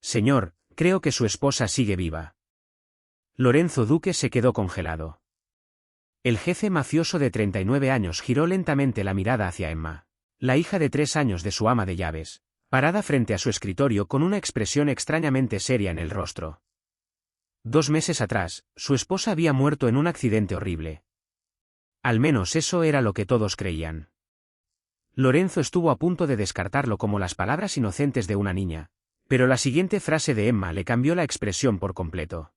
Señor, creo que su esposa sigue viva. Lorenzo Duque se quedó congelado. El jefe mafioso de 39 años giró lentamente la mirada hacia Emma, la hija de 3 años de su ama de llaves, parada frente a su escritorio con una expresión extrañamente seria en el rostro. 2 meses atrás, su esposa había muerto en un accidente horrible. Al menos eso era lo que todos creían. Lorenzo estuvo a punto de descartarlo como las palabras inocentes de una niña, pero la siguiente frase de Emma le cambió la expresión por completo.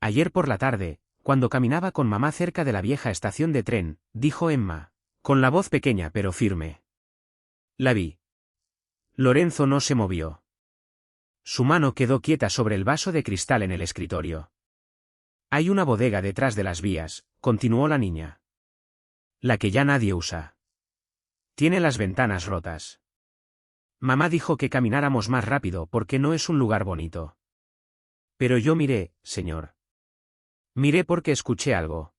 Ayer por la tarde, cuando caminaba con mamá cerca de la vieja estación de tren, dijo Emma, con la voz pequeña pero firme. La vi. Lorenzo no se movió. Su mano quedó quieta sobre el vaso de cristal en el escritorio. Hay una bodega detrás de las vías, continuó la niña. La que ya nadie usa. Tiene las ventanas rotas. Mamá dijo que camináramos más rápido porque no es un lugar bonito. Pero yo miré, señor. Miré porque escuché algo.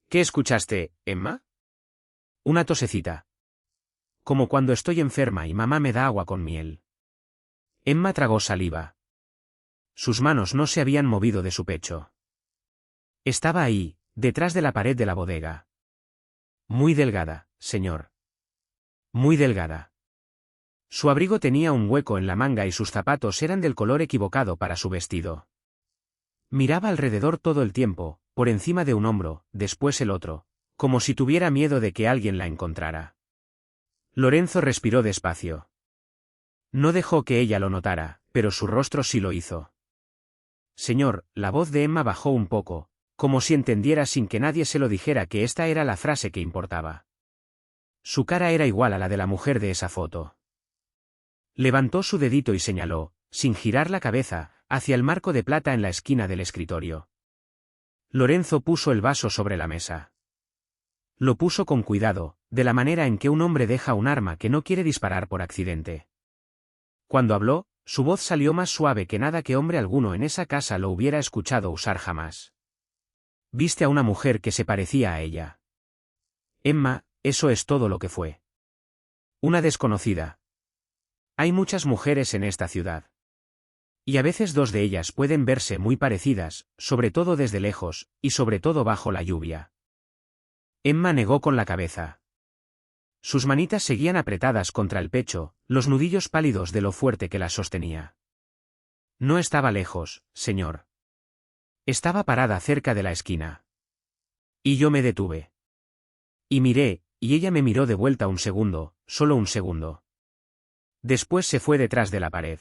¿Qué escuchaste, Emma? Una tosecita. Como cuando estoy enferma y mamá me da agua con miel. Emma tragó saliva. Sus manos no se habían movido de su pecho. Estaba ahí, detrás de la pared de la bodega. Muy delgada, señor. Muy delgada. Su abrigo tenía un hueco en la manga y sus zapatos eran del color equivocado para su vestido. Miraba alrededor todo el tiempo, por encima de un hombro, después el otro, como si tuviera miedo de que alguien la encontrara. Lorenzo respiró despacio. No dejó que ella lo notara, pero su rostro sí lo hizo. Señor, la voz de Emma bajó un poco, como si entendiera sin que nadie se lo dijera que esta era la frase que importaba. Su cara era igual a la de la mujer de esa foto. Levantó su dedito y señaló, sin girar la cabeza, hacia el marco de plata en la esquina del escritorio. Lorenzo puso el vaso sobre la mesa. Lo puso con cuidado, de la manera en que un hombre deja un arma que no quiere disparar por accidente. Cuando habló, su voz salió más suave que nada que hombre alguno en esa casa lo hubiera escuchado usar jamás. Viste a una mujer que se parecía a ella. Emma, eso es todo lo que fue. Una desconocida. Hay muchas mujeres en esta ciudad. Y a veces 2 de ellas pueden verse muy parecidas, sobre todo desde lejos, y sobre todo bajo la lluvia. Emma negó con la cabeza. Sus manitas seguían apretadas contra el pecho, los nudillos pálidos de lo fuerte que las sostenía. No estaba lejos, señor. Estaba parada cerca de la esquina. Y yo me detuve. Y miré, y ella me miró de vuelta un segundo, solo un segundo. Después se fue detrás de la pared.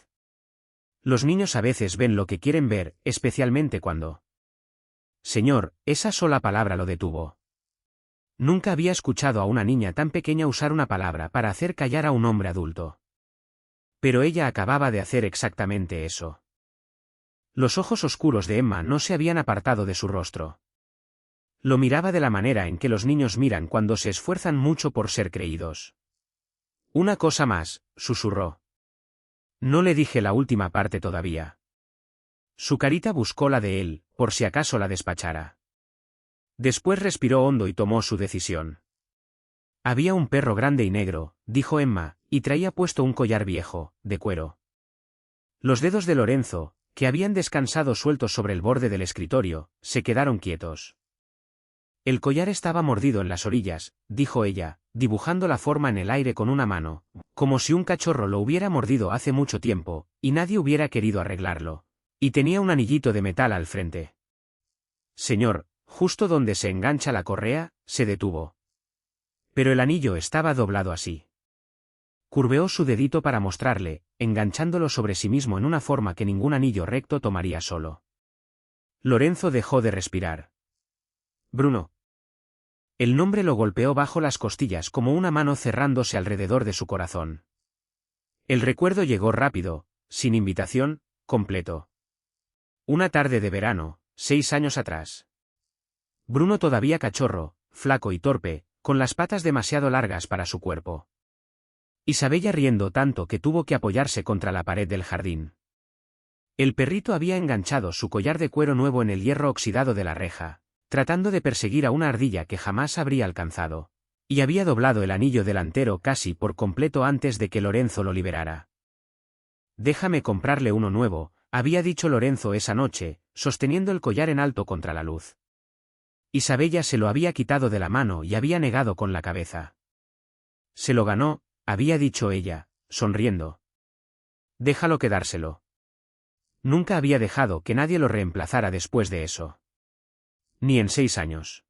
Los niños a veces ven lo que quieren ver, especialmente cuando... Señor, esa sola palabra lo detuvo. Nunca había escuchado a una niña tan pequeña usar una palabra para hacer callar a un hombre adulto. Pero ella acababa de hacer exactamente eso. Los ojos oscuros de Emma no se habían apartado de su rostro. Lo miraba de la manera en que los niños miran cuando se esfuerzan mucho por ser creídos. Una cosa más, susurró. No le dije la última parte todavía. Su carita buscó la de él, por si acaso la despachara. Después respiró hondo y tomó su decisión. Había un perro grande y negro, dijo Emma, y traía puesto un collar viejo, de cuero. Los dedos de Lorenzo, que habían descansado sueltos sobre el borde del escritorio, se quedaron quietos. El collar estaba mordido en las orillas, dijo ella, dibujando la forma en el aire con una mano, como si un cachorro lo hubiera mordido hace mucho tiempo, y nadie hubiera querido arreglarlo. Y tenía un anillito de metal al frente. Señor, justo donde se engancha la correa, se detuvo. Pero el anillo estaba doblado así. Curveó su dedito para mostrarle, enganchándolo sobre sí mismo en una forma que ningún anillo recto tomaría solo. Lorenzo dejó de respirar. Bruno. El nombre lo golpeó bajo las costillas como una mano cerrándose alrededor de su corazón. El recuerdo llegó rápido, sin invitación, completo. Una tarde de verano, 6 años atrás. Bruno todavía cachorro, flaco y torpe, con las patas demasiado largas para su cuerpo. Isabella riendo tanto que tuvo que apoyarse contra la pared del jardín. El perrito había enganchado su collar de cuero nuevo en el hierro oxidado de la reja, tratando de perseguir a una ardilla que jamás habría alcanzado, y había doblado el anillo delantero casi por completo antes de que Lorenzo lo liberara. Déjame comprarle uno nuevo, había dicho Lorenzo esa noche, sosteniendo el collar en alto contra la luz. Isabella se lo había quitado de la mano y había negado con la cabeza. Se lo ganó, había dicho ella, sonriendo. Déjalo quedárselo. Nunca había dejado que nadie lo reemplazara después de eso. Ni en 6 años.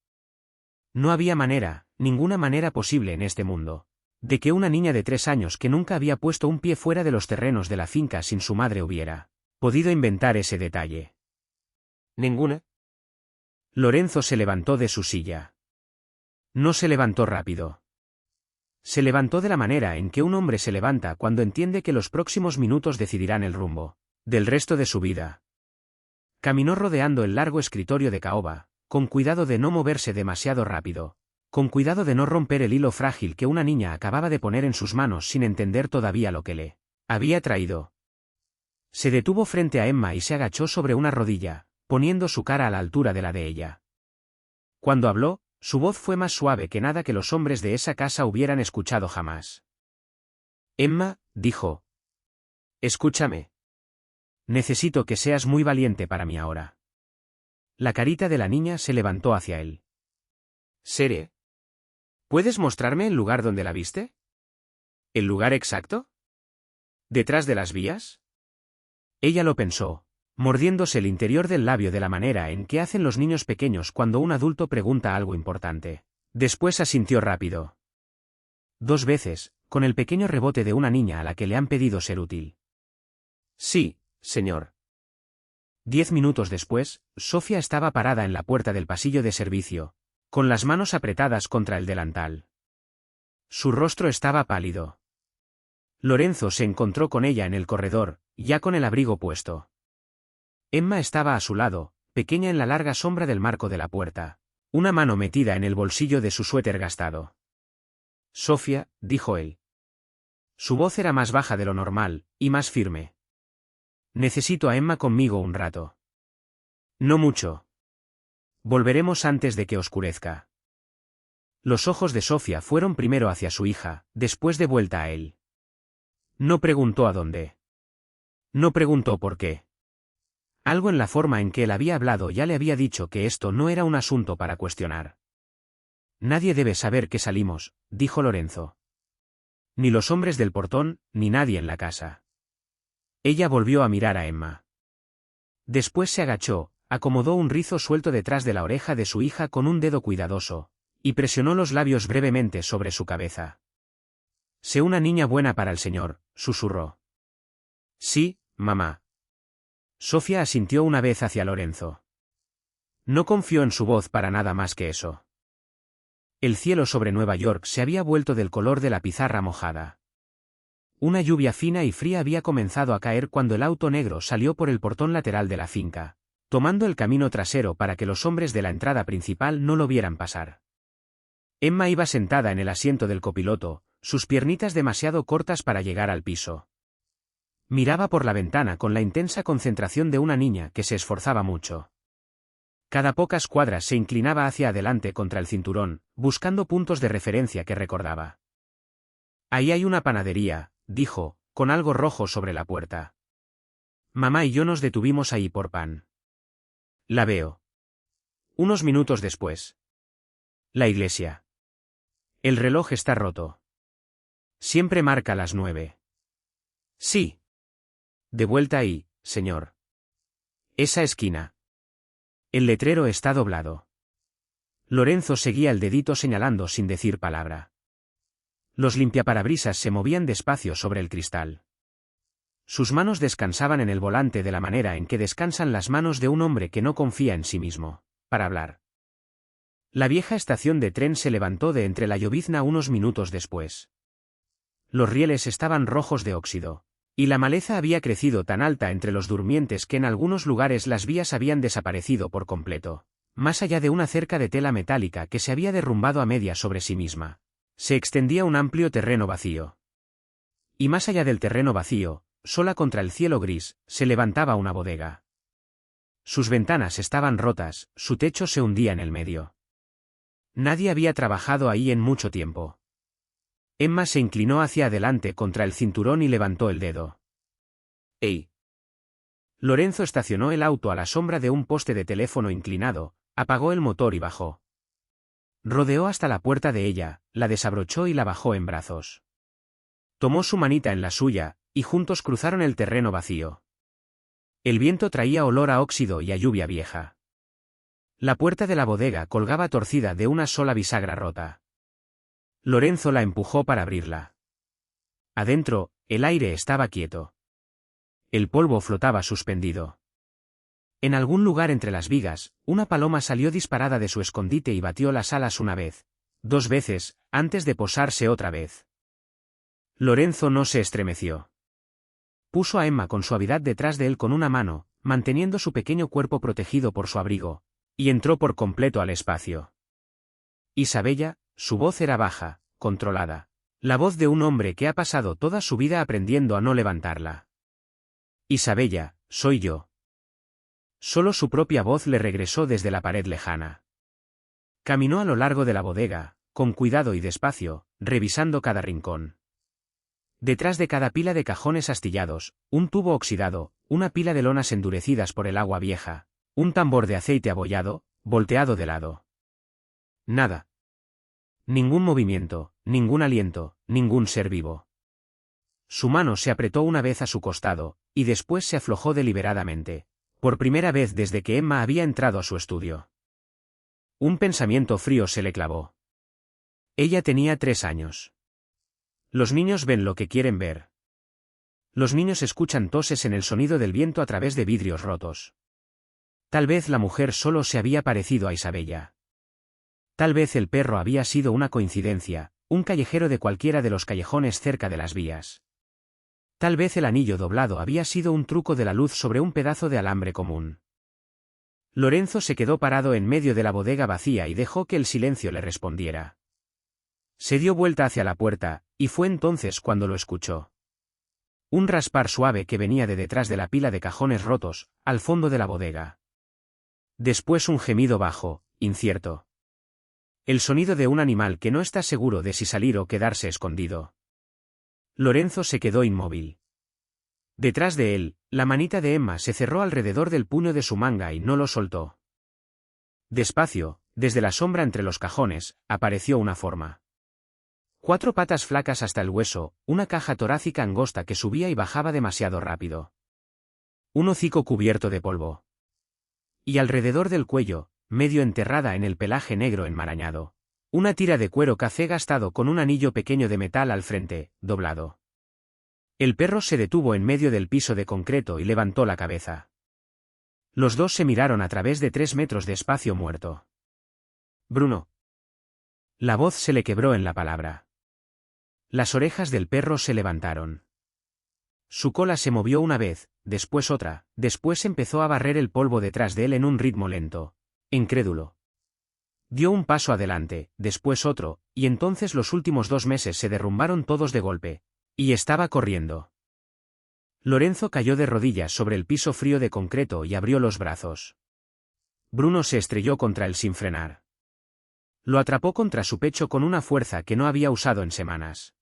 No había manera, ninguna manera posible en este mundo, de que una niña de 3 años que nunca había puesto un pie fuera de los terrenos de la finca sin su madre hubiera podido inventar ese detalle. ¿Ninguna? Lorenzo se levantó de su silla. No se levantó rápido. Se levantó de la manera en que un hombre se levanta cuando entiende que los próximos minutos decidirán el rumbo del resto de su vida. Caminó rodeando el largo escritorio de caoba, con cuidado de no moverse demasiado rápido, con cuidado de no romper el hilo frágil que una niña acababa de poner en sus manos sin entender todavía lo que le había traído. Se detuvo frente a Emma y se agachó sobre una rodilla, poniendo su cara a la altura de la de ella. Cuando habló, su voz fue más suave que nada que los hombres de esa casa hubieran escuchado jamás. Emma, dijo. Escúchame. Necesito que seas muy valiente para mí ahora. La carita de la niña se levantó hacia él. ¿Seré? ¿Puedes mostrarme el lugar donde la viste? ¿El lugar exacto? ¿Detrás de las vías? Ella lo pensó, mordiéndose el interior del labio de la manera en que hacen los niños pequeños cuando un adulto pregunta algo importante. Después asintió rápido. 2 veces, con el pequeño rebote de una niña a la que le han pedido ser útil. Sí, señor. 10 minutos después, Sofía estaba parada en la puerta del pasillo de servicio, con las manos apretadas contra el delantal. Su rostro estaba pálido. Lorenzo se encontró con ella en el corredor, ya con el abrigo puesto. Emma estaba a su lado, pequeña en la larga sombra del marco de la puerta, una mano metida en el bolsillo de su suéter gastado. Sofía, dijo él. Su voz era más baja de lo normal, y más firme. Necesito a Emma conmigo un rato. No mucho. Volveremos antes de que oscurezca. Los ojos de Sofía fueron primero hacia su hija, después de vuelta a él. No preguntó a dónde. No preguntó por qué. Algo en la forma en que él había hablado ya le había dicho que esto no era un asunto para cuestionar. Nadie debe saber que salimos, dijo Lorenzo. Ni los hombres del portón, ni nadie en la casa. Ella volvió a mirar a Emma. Después se agachó, acomodó un rizo suelto detrás de la oreja de su hija con un dedo cuidadoso, y presionó los labios brevemente sobre su cabeza. Sé una niña buena para el señor, susurró. Sí, mamá. Sofía asintió una vez hacia Lorenzo. No confió en su voz para nada más que eso. El cielo sobre Nueva York se había vuelto del color de la pizarra mojada. Una lluvia fina y fría había comenzado a caer cuando el auto negro salió por el portón lateral de la finca, tomando el camino trasero para que los hombres de la entrada principal no lo vieran pasar. Emma iba sentada en el asiento del copiloto, sus piernitas demasiado cortas para llegar al piso. Miraba por la ventana con la intensa concentración de una niña que se esforzaba mucho. Cada pocas cuadras se inclinaba hacia adelante contra el cinturón, buscando puntos de referencia que recordaba. Ahí hay una panadería, dijo, con algo rojo sobre la puerta. Mamá y yo nos detuvimos ahí por pan. La veo. Unos minutos después. La iglesia. El reloj está roto. Siempre marca las 9. Sí. De vuelta ahí, señor. Esa esquina. El letrero está doblado. Lorenzo seguía el dedito señalando sin decir palabra. Los limpiaparabrisas se movían despacio sobre el cristal. Sus manos descansaban en el volante de la manera en que descansan las manos de un hombre que no confía en sí mismo, para hablar. La vieja estación de tren se levantó de entre la llovizna unos minutos después. Los rieles estaban rojos de óxido, y la maleza había crecido tan alta entre los durmientes que en algunos lugares las vías habían desaparecido por completo. Más allá de una cerca de tela metálica que se había derrumbado a media sobre sí misma, se extendía un amplio terreno vacío. Y más allá del terreno vacío, sola contra el cielo gris, se levantaba una bodega. Sus ventanas estaban rotas, su techo se hundía en el medio. Nadie había trabajado ahí en mucho tiempo. Emma se inclinó hacia adelante contra el cinturón y levantó el dedo. ¡Ey! Lorenzo estacionó el auto a la sombra de un poste de teléfono inclinado, apagó el motor y bajó. Rodeó hasta la puerta de ella, la desabrochó y la bajó en brazos. Tomó su manita en la suya, y juntos cruzaron el terreno vacío. El viento traía olor a óxido y a lluvia vieja. La puerta de la bodega colgaba torcida de una sola bisagra rota. Lorenzo la empujó para abrirla. Adentro, el aire estaba quieto. El polvo flotaba suspendido. En algún lugar entre las vigas, una paloma salió disparada de su escondite y batió las alas una vez, 2 veces, antes de posarse otra vez. Lorenzo no se estremeció. Puso a Emma con suavidad detrás de él con una mano, manteniendo su pequeño cuerpo protegido por su abrigo, y entró por completo al espacio. Isabella, su voz era baja, controlada. La voz de un hombre que ha pasado toda su vida aprendiendo a no levantarla. Isabella, soy yo. Solo su propia voz le regresó desde la pared lejana. Caminó a lo largo de la bodega, con cuidado y despacio, revisando cada rincón. Detrás de cada pila de cajones astillados, un tubo oxidado, una pila de lonas endurecidas por el agua vieja, un tambor de aceite abollado, volteado de lado. Nada. Ningún movimiento, ningún aliento, ningún ser vivo. Su mano se apretó una vez a su costado, y después se aflojó deliberadamente, por primera vez desde que Emma había entrado a su estudio. Un pensamiento frío se le clavó. Ella tenía 3 años. Los niños ven lo que quieren ver. Los niños escuchan toses en el sonido del viento a través de vidrios rotos. Tal vez la mujer solo se había parecido a Isabella. Tal vez el perro había sido una coincidencia, un callejero de cualquiera de los callejones cerca de las vías. Tal vez el anillo doblado había sido un truco de la luz sobre un pedazo de alambre común. Lorenzo se quedó parado en medio de la bodega vacía y dejó que el silencio le respondiera. Se dio vuelta hacia la puerta, y fue entonces cuando lo escuchó. Un raspar suave que venía de detrás de la pila de cajones rotos, al fondo de la bodega. Después un gemido bajo, incierto. El sonido de un animal que no está seguro de si salir o quedarse escondido. Lorenzo se quedó inmóvil. Detrás de él, la manita de Emma se cerró alrededor del puño de su manga y no lo soltó. Despacio, desde la sombra entre los cajones, apareció una forma. 4 patas flacas hasta el hueso, una caja torácica angosta que subía y bajaba demasiado rápido. Un hocico cubierto de polvo. Y alrededor del cuello, medio enterrada en el pelaje negro enmarañado, una tira de cuero café gastado con un anillo pequeño de metal al frente, doblado. El perro se detuvo en medio del piso de concreto y levantó la cabeza. Los dos se miraron a través de 3 metros de espacio muerto. Bruno. La voz se le quebró en la palabra. Las orejas del perro se levantaron. Su cola se movió una vez, después otra, después empezó a barrer el polvo detrás de él en un ritmo lento, incrédulo. Dio un paso adelante, después otro, y entonces los últimos 2 meses se derrumbaron todos de golpe, y estaba corriendo. Lorenzo cayó de rodillas sobre el piso frío de concreto y abrió los brazos. Bruno se estrelló contra él sin frenar. Lo atrapó contra su pecho con una fuerza que no había usado en semanas.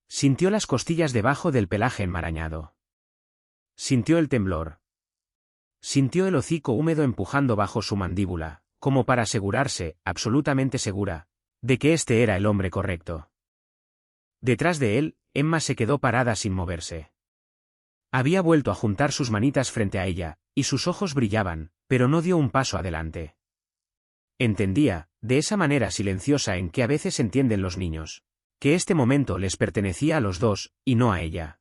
Sintió las costillas debajo del pelaje enmarañado. Sintió el temblor. Sintió el hocico húmedo empujando bajo su mandíbula, como para asegurarse, absolutamente segura, de que este era el hombre correcto. Detrás de él, Emma se quedó parada sin moverse. Había vuelto a juntar sus manitas frente a ella, y sus ojos brillaban, pero no dio un paso adelante. Entendía, de esa manera silenciosa en que a veces entienden los niños, que este momento les pertenecía a los dos, y no a ella.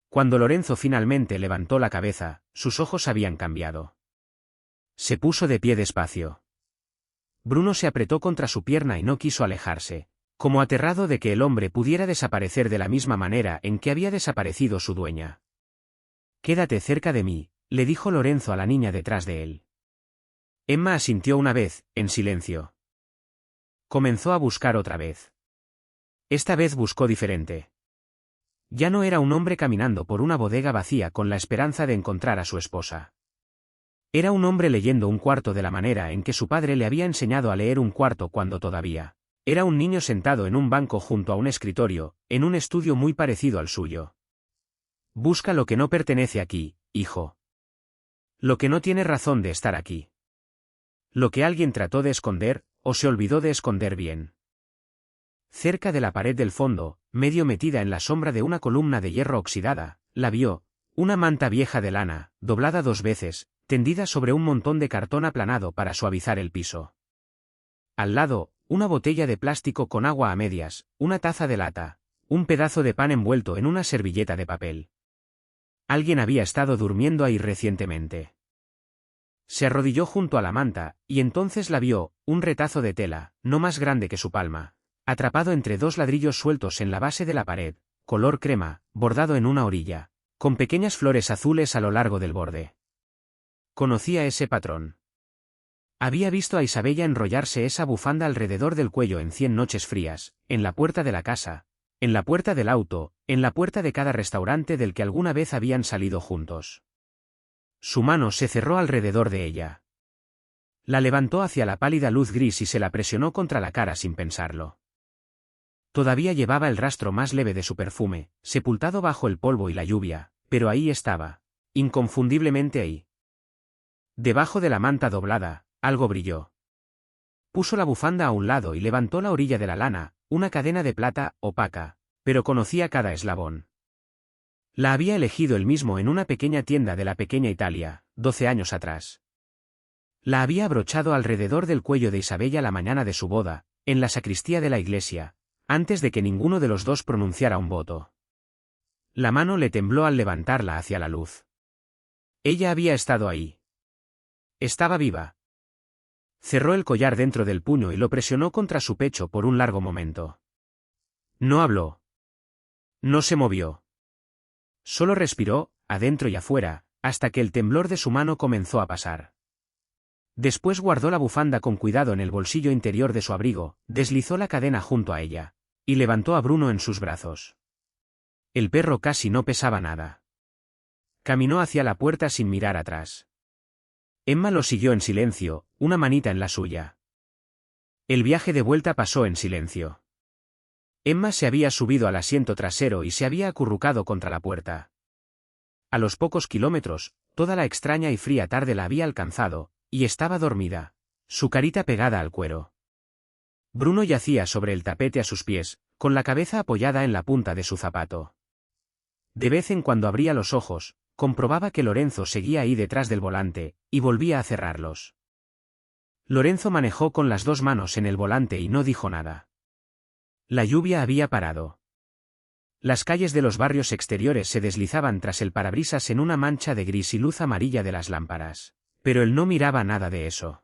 Cuando Lorenzo finalmente levantó la cabeza, sus ojos habían cambiado. Se puso de pie despacio. Bruno se apretó contra su pierna y no quiso alejarse, como aterrado de que el hombre pudiera desaparecer de la misma manera en que había desaparecido su dueña. «Quédate cerca de mí», le dijo Lorenzo a la niña detrás de él. Emma asintió una vez, en silencio. Comenzó a buscar otra vez. Esta vez buscó diferente. Ya no era un hombre caminando por una bodega vacía con la esperanza de encontrar a su esposa. Era un hombre leyendo un cuarto de la manera en que su padre le había enseñado a leer un cuarto cuando todavía era un niño sentado en un banco junto a un escritorio, en un estudio muy parecido al suyo. Busca lo que no pertenece aquí, hijo. Lo que no tiene razón de estar aquí. Lo que alguien trató de esconder, o se olvidó de esconder bien. Cerca de la pared del fondo, medio metida en la sombra de una columna de hierro oxidada, la vio, una manta vieja de lana, doblada 2 veces, tendida sobre un montón de cartón aplanado para suavizar el piso. Al lado, una botella de plástico con agua a medias, una taza de lata, un pedazo de pan envuelto en una servilleta de papel. Alguien había estado durmiendo ahí recientemente. Se arrodilló junto a la manta, y entonces la vio, un retazo de tela, no más grande que su palma, atrapado entre 2 ladrillos sueltos en la base de la pared, color crema, bordado en una orilla, con pequeñas flores azules a lo largo del borde. Conocía ese patrón. Había visto a Isabella enrollarse esa bufanda alrededor del cuello en 100 noches frías, en la puerta de la casa, en la puerta del auto, en la puerta de cada restaurante del que alguna vez habían salido juntos. Su mano se cerró alrededor de ella. La levantó hacia la pálida luz gris y se la presionó contra la cara sin pensarlo. Todavía llevaba el rastro más leve de su perfume, sepultado bajo el polvo y la lluvia, pero ahí estaba, inconfundiblemente ahí. Debajo de la manta doblada, algo brilló. Puso la bufanda a un lado y levantó la orilla de la lana, una cadena de plata, opaca, pero conocía cada eslabón. La había elegido él mismo en una pequeña tienda de la pequeña Italia, 12 años atrás. La había abrochado alrededor del cuello de Isabella la mañana de su boda, en la sacristía de la iglesia, antes de que ninguno de los dos pronunciara un voto. La mano le tembló al levantarla hacia la luz. Ella había estado ahí. Estaba viva. Cerró el collar dentro del puño y lo presionó contra su pecho por un largo momento. No habló. No se movió. Solo respiró, adentro y afuera, hasta que el temblor de su mano comenzó a pasar. Después guardó la bufanda con cuidado en el bolsillo interior de su abrigo, deslizó la cadena junto a ella, y levantó a Bruno en sus brazos. El perro casi no pesaba nada. Caminó hacia la puerta sin mirar atrás. Emma lo siguió en silencio, una manita en la suya. El viaje de vuelta pasó en silencio. Emma se había subido al asiento trasero y se había acurrucado contra la puerta. A los pocos kilómetros, toda la extraña y fría tarde la había alcanzado, y estaba dormida, su carita pegada al cuero. Bruno yacía sobre el tapete a sus pies, con la cabeza apoyada en la punta de su zapato. De vez en cuando abría los ojos, comprobaba que Lorenzo seguía ahí detrás del volante, y volvía a cerrarlos. Lorenzo manejó con las 2 manos en el volante y no dijo nada. La lluvia había parado. Las calles de los barrios exteriores se deslizaban tras el parabrisas en una mancha de gris y luz amarilla de las lámparas, pero él no miraba nada de eso.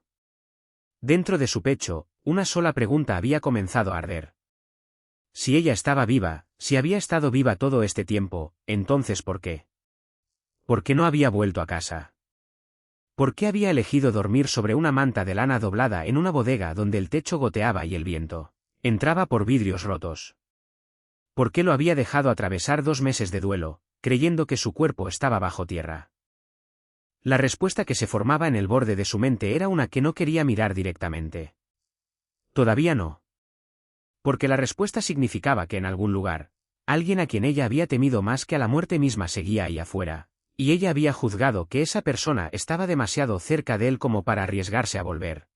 Dentro de su pecho, una sola pregunta había comenzado a arder. Si ella estaba viva, si había estado viva todo este tiempo, entonces ¿por qué? ¿Por qué no había vuelto a casa? ¿Por qué había elegido dormir sobre una manta de lana doblada en una bodega donde el techo goteaba y el viento entraba por vidrios rotos? ¿Por qué lo había dejado atravesar 2 meses de duelo, creyendo que su cuerpo estaba bajo tierra? La respuesta que se formaba en el borde de su mente era una que no quería mirar directamente. Todavía no. Porque la respuesta significaba que en algún lugar, alguien a quien ella había temido más que a la muerte misma seguía ahí afuera, y ella había juzgado que esa persona estaba demasiado cerca de él como para arriesgarse a volver.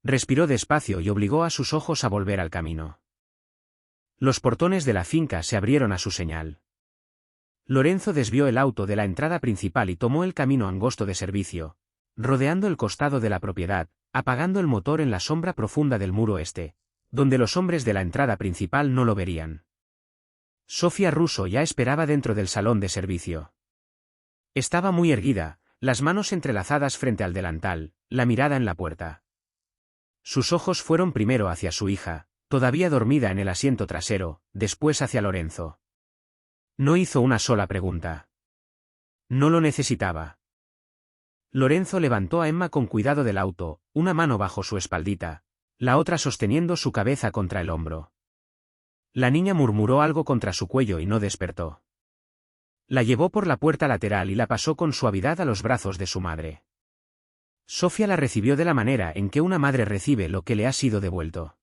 Respiró despacio y obligó a sus ojos a volver al camino. Los portones de la finca se abrieron a su señal. Lorenzo desvió el auto de la entrada principal y tomó el camino angosto de servicio, rodeando el costado de la propiedad, apagando el motor en la sombra profunda del muro este, donde los hombres de la entrada principal no lo verían. Sofía Russo ya esperaba dentro del salón de servicio. Estaba muy erguida, las manos entrelazadas frente al delantal, la mirada en la puerta. Sus ojos fueron primero hacia su hija, todavía dormida en el asiento trasero, después hacia Lorenzo. No hizo una sola pregunta. No lo necesitaba. Lorenzo levantó a Emma con cuidado del auto, una mano bajo su espaldita, la otra sosteniendo su cabeza contra el hombro. La niña murmuró algo contra su cuello y no despertó. La llevó por la puerta lateral y la pasó con suavidad a los brazos de su madre. Sofía la recibió de la manera en que una madre recibe lo que le ha sido devuelto.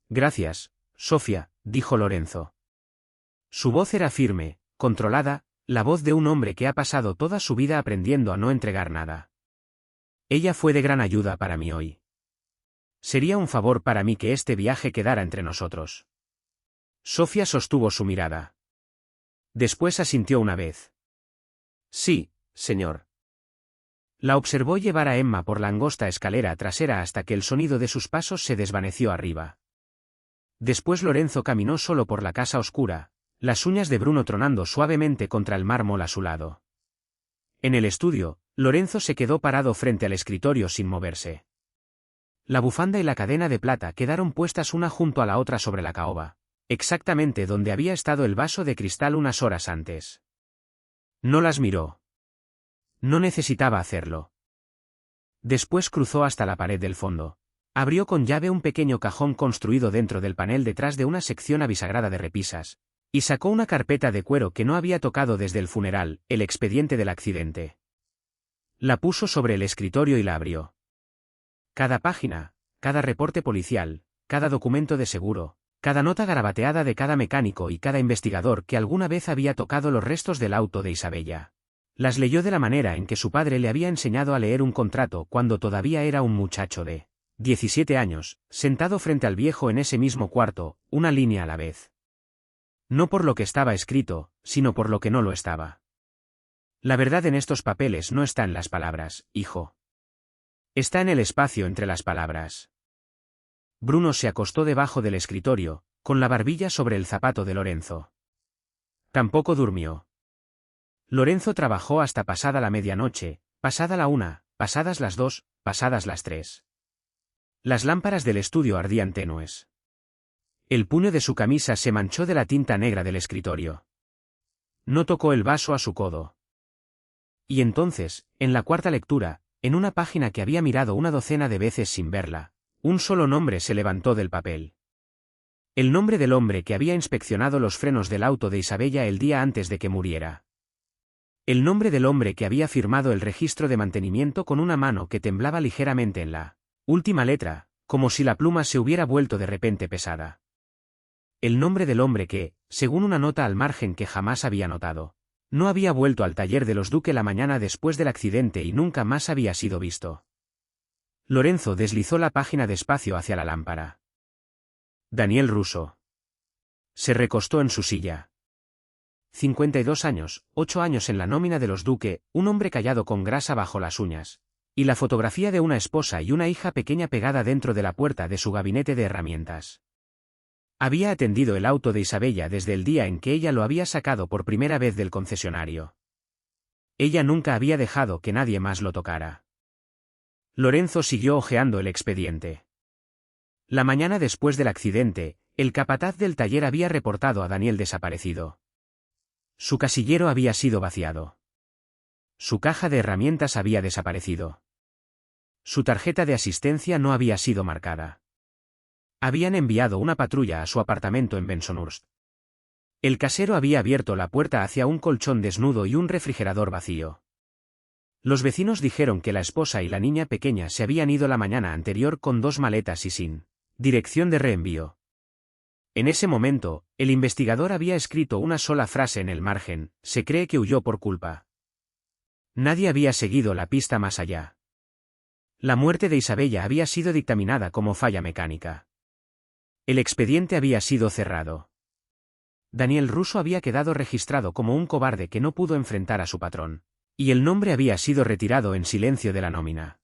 Gracias, Sofía, dijo Lorenzo. Su voz era firme, controlada, la voz de un hombre que ha pasado toda su vida aprendiendo a no entregar nada. Ella fue de gran ayuda para mí hoy. Sería un favor para mí que este viaje quedara entre nosotros. Sofía sostuvo su mirada. Después asintió una vez. Sí, señor. La observó llevar a Emma por la angosta escalera trasera hasta que el sonido de sus pasos se desvaneció arriba. Después Lorenzo caminó solo por la casa oscura, las uñas de Bruno tronando suavemente contra el mármol a su lado. En el estudio, Lorenzo se quedó parado frente al escritorio sin moverse. La bufanda y la cadena de plata quedaron puestas una junto a la otra sobre la caoba, exactamente donde había estado el vaso de cristal unas horas antes. No las miró. No necesitaba hacerlo. Después cruzó hasta la pared del fondo. Abrió con llave un pequeño cajón construido dentro del panel detrás de una sección abisagrada de repisas, y sacó una carpeta de cuero que no había tocado desde el funeral, el expediente del accidente. La puso sobre el escritorio y la abrió. Cada página, cada reporte policial, cada documento de seguro, cada nota garabateada de cada mecánico y cada investigador que alguna vez había tocado los restos del auto de Isabella. Las leyó de la manera en que su padre le había enseñado a leer un contrato cuando todavía era un muchacho de 17 años, sentado frente al viejo en ese mismo cuarto, una línea a la vez. No por lo que estaba escrito, sino por lo que no lo estaba. La verdad en estos papeles no está en las palabras, hijo. Está en el espacio entre las palabras. Bruno se acostó debajo del escritorio, con la barbilla sobre el zapato de Lorenzo. Tampoco durmió. Lorenzo trabajó hasta pasada la medianoche, pasada la 1, pasadas las 2, pasadas las 3. Las lámparas del estudio ardían tenues. El puño de su camisa se manchó de la tinta negra del escritorio. No tocó el vaso a su codo. Y entonces, en la cuarta lectura, en una página que había mirado una docena de veces sin verla, un solo nombre se levantó del papel. El nombre del hombre que había inspeccionado los frenos del auto de Isabella el día antes de que muriera. El nombre del hombre que había firmado el registro de mantenimiento con una mano que temblaba ligeramente en la última letra, como si la pluma se hubiera vuelto de repente pesada. El nombre del hombre que, según una nota al margen que jamás había notado, no había vuelto al taller de los Duque la mañana después del accidente y nunca más había sido visto. Lorenzo deslizó la página despacio hacia la lámpara. Daniel Russo. Se recostó en su silla. 52 años, 8 años en la nómina de los Duque, un hombre callado con grasa bajo las uñas, y la fotografía de una esposa y una hija pequeña pegada dentro de la puerta de su gabinete de herramientas. Había atendido el auto de Isabella desde el día en que ella lo había sacado por primera vez del concesionario. Ella nunca había dejado que nadie más lo tocara. Lorenzo siguió hojeando el expediente. La mañana después del accidente, el capataz del taller había reportado a Daniel desaparecido. Su casillero había sido vaciado. Su caja de herramientas había desaparecido. Su tarjeta de asistencia no había sido marcada. Habían enviado una patrulla a su apartamento en Bensonhurst. El casero había abierto la puerta hacia un colchón desnudo y un refrigerador vacío. Los vecinos dijeron que la esposa y la niña pequeña se habían ido la mañana anterior con 2 maletas y sin dirección de reenvío. En ese momento, el investigador había escrito una sola frase en el margen: se cree que huyó por culpa. Nadie había seguido la pista más allá. La muerte de Isabella había sido dictaminada como falla mecánica. El expediente había sido cerrado. Daniel Russo había quedado registrado como un cobarde que no pudo enfrentar a su patrón, y el nombre había sido retirado en silencio de la nómina.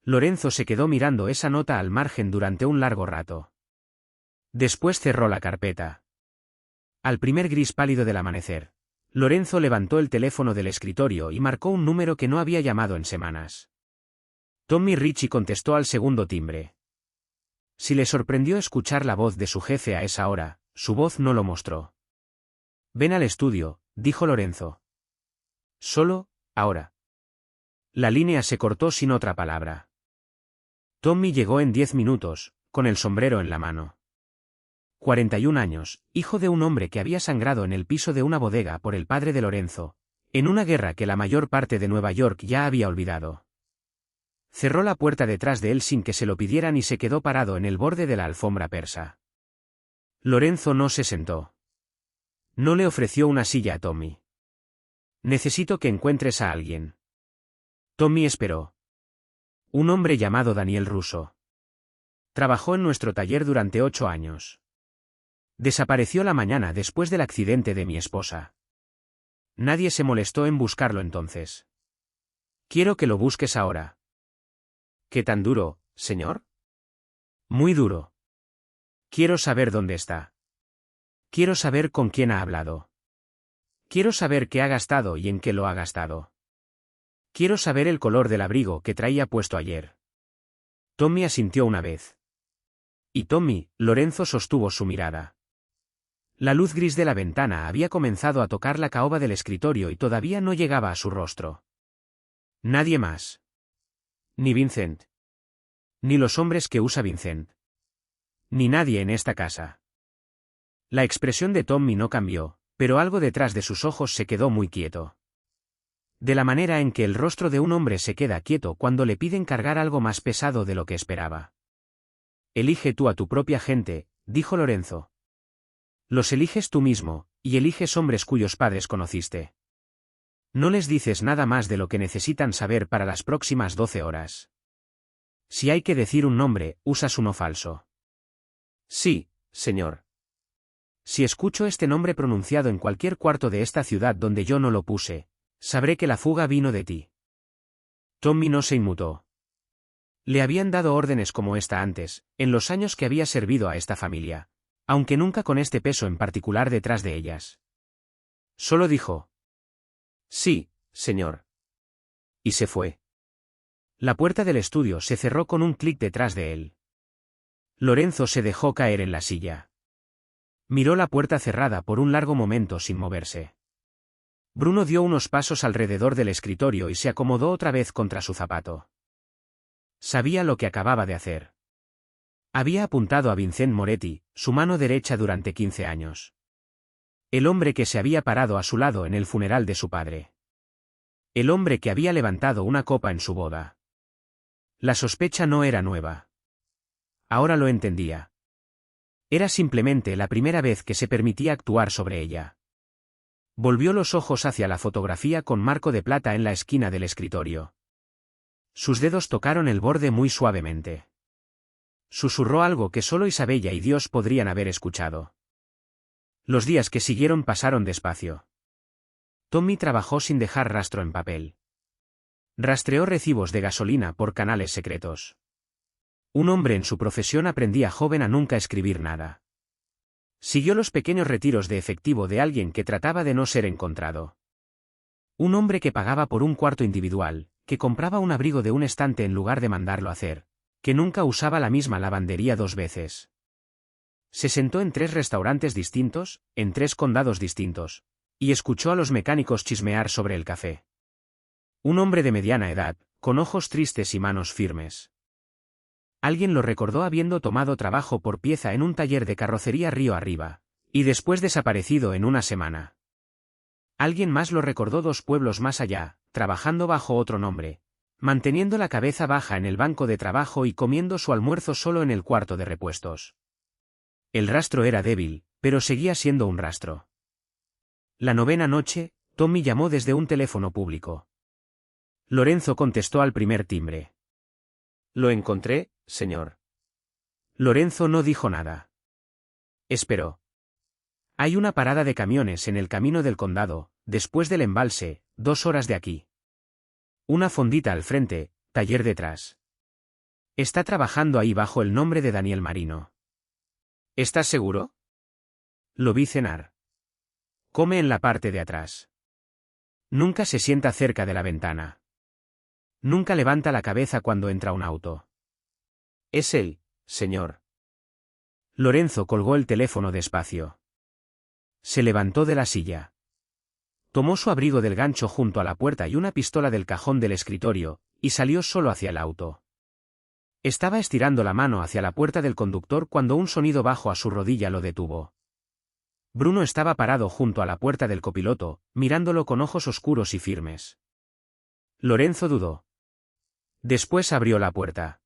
Lorenzo se quedó mirando esa nota al margen durante un largo rato. Después cerró la carpeta. Al primer gris pálido del amanecer, Lorenzo levantó el teléfono del escritorio y marcó un número que no había llamado en semanas. Tommy Ricci contestó al segundo timbre. Si le sorprendió escuchar la voz de su jefe a esa hora, su voz no lo mostró. «Ven al estudio», dijo Lorenzo. «Solo, ahora». La línea se cortó sin otra palabra. Tommy llegó en 10 minutos, con el sombrero en la mano. 41 años, hijo de un hombre que había sangrado en el piso de una bodega por el padre de Lorenzo, en una guerra que la mayor parte de Nueva York ya había olvidado. Cerró la puerta detrás de él sin que se lo pidieran y se quedó parado en el borde de la alfombra persa. Lorenzo no se sentó. No le ofreció una silla a Tommy. Necesito que encuentres a alguien. Tommy esperó. Un hombre llamado Daniel Russo. Trabajó en nuestro taller durante 8 años. Desapareció la mañana después del accidente de mi esposa. Nadie se molestó en buscarlo entonces. Quiero que lo busques ahora. ¿Qué tan duro, señor? Muy duro. Quiero saber dónde está. Quiero saber con quién ha hablado. Quiero saber qué ha gastado y en qué lo ha gastado. Quiero saber el color del abrigo que traía puesto ayer. Tommy asintió una vez. Y Tommy, Lorenzo sostuvo su mirada. La luz gris de la ventana había comenzado a tocar la caoba del escritorio y todavía no llegaba a su rostro. Nadie más. Ni Vincent. Ni los hombres que usa Vincent. Ni nadie en esta casa. La expresión de Tommy no cambió, pero algo detrás de sus ojos se quedó muy quieto. De la manera en que el rostro de un hombre se queda quieto cuando le piden cargar algo más pesado de lo que esperaba. Elige tú a tu propia gente, dijo Lorenzo. Los eliges tú mismo, y eliges hombres cuyos padres conociste. No les dices nada más de lo que necesitan saber para las próximas 12 horas. Si hay que decir un nombre, usas uno falso. Sí, señor. Si escucho este nombre pronunciado en cualquier cuarto de esta ciudad donde yo no lo puse, sabré que la fuga vino de ti. Tommy no se inmutó. Le habían dado órdenes como esta antes, en los años que había servido a esta familia, aunque nunca con este peso en particular detrás de ellas. Solo dijo: Sí, señor. Y se fue. La puerta del estudio se cerró con un clic detrás de él. Lorenzo se dejó caer en la silla. Miró la puerta cerrada por un largo momento sin moverse. Bruno dio unos pasos alrededor del escritorio y se acomodó otra vez contra su zapato. Sabía lo que acababa de hacer. Había apuntado a Vincent Moretti, su mano derecha durante 15 años. El hombre que se había parado a su lado en el funeral de su padre. El hombre que había levantado una copa en su boda. La sospecha no era nueva. Ahora lo entendía. Era simplemente la primera vez que se permitía actuar sobre ella. Volvió los ojos hacia la fotografía con marco de plata en la esquina del escritorio. Sus dedos tocaron el borde muy suavemente. Susurró algo que solo Isabella y Dios podrían haber escuchado. Los días que siguieron pasaron despacio. Tommy trabajó sin dejar rastro en papel. Rastreó recibos de gasolina por canales secretos. Un hombre en su profesión aprendía joven a nunca escribir nada. Siguió los pequeños retiros de efectivo de alguien que trataba de no ser encontrado. Un hombre que pagaba por un cuarto individual, que compraba un abrigo de un estante en lugar de mandarlo hacer, que nunca usaba la misma lavandería 2 veces. Se sentó en 3 restaurantes distintos, en 3 condados distintos, y escuchó a los mecánicos chismear sobre el café. Un hombre de mediana edad, con ojos tristes y manos firmes. Alguien lo recordó habiendo tomado trabajo por pieza en un taller de carrocería río arriba, y después desaparecido en una semana. Alguien más lo recordó 2 pueblos más allá, trabajando bajo otro nombre, manteniendo la cabeza baja en el banco de trabajo y comiendo su almuerzo solo en el cuarto de repuestos. El rastro era débil, pero seguía siendo un rastro. La 9ª noche, Tommy llamó desde un teléfono público. Lorenzo contestó al primer timbre. Lo encontré, señor. Lorenzo no dijo nada. Esperó. Hay una parada de camiones en el camino del condado, después del embalse, 2 horas de aquí. Una fondita al frente, taller detrás. Está trabajando ahí bajo el nombre de Daniel Marino. ¿Estás seguro? Lo vi cenar. Come en la parte de atrás. Nunca se sienta cerca de la ventana. Nunca levanta la cabeza cuando entra un auto. Es él, señor. Lorenzo colgó el teléfono despacio. Se levantó de la silla. Tomó su abrigo del gancho junto a la puerta y una pistola del cajón del escritorio, y salió solo hacia el auto. Estaba estirando la mano hacia la puerta del conductor cuando un sonido bajo a su rodilla lo detuvo. Bruno estaba parado junto a la puerta del copiloto, mirándolo con ojos oscuros y firmes. Lorenzo dudó. Después abrió la puerta.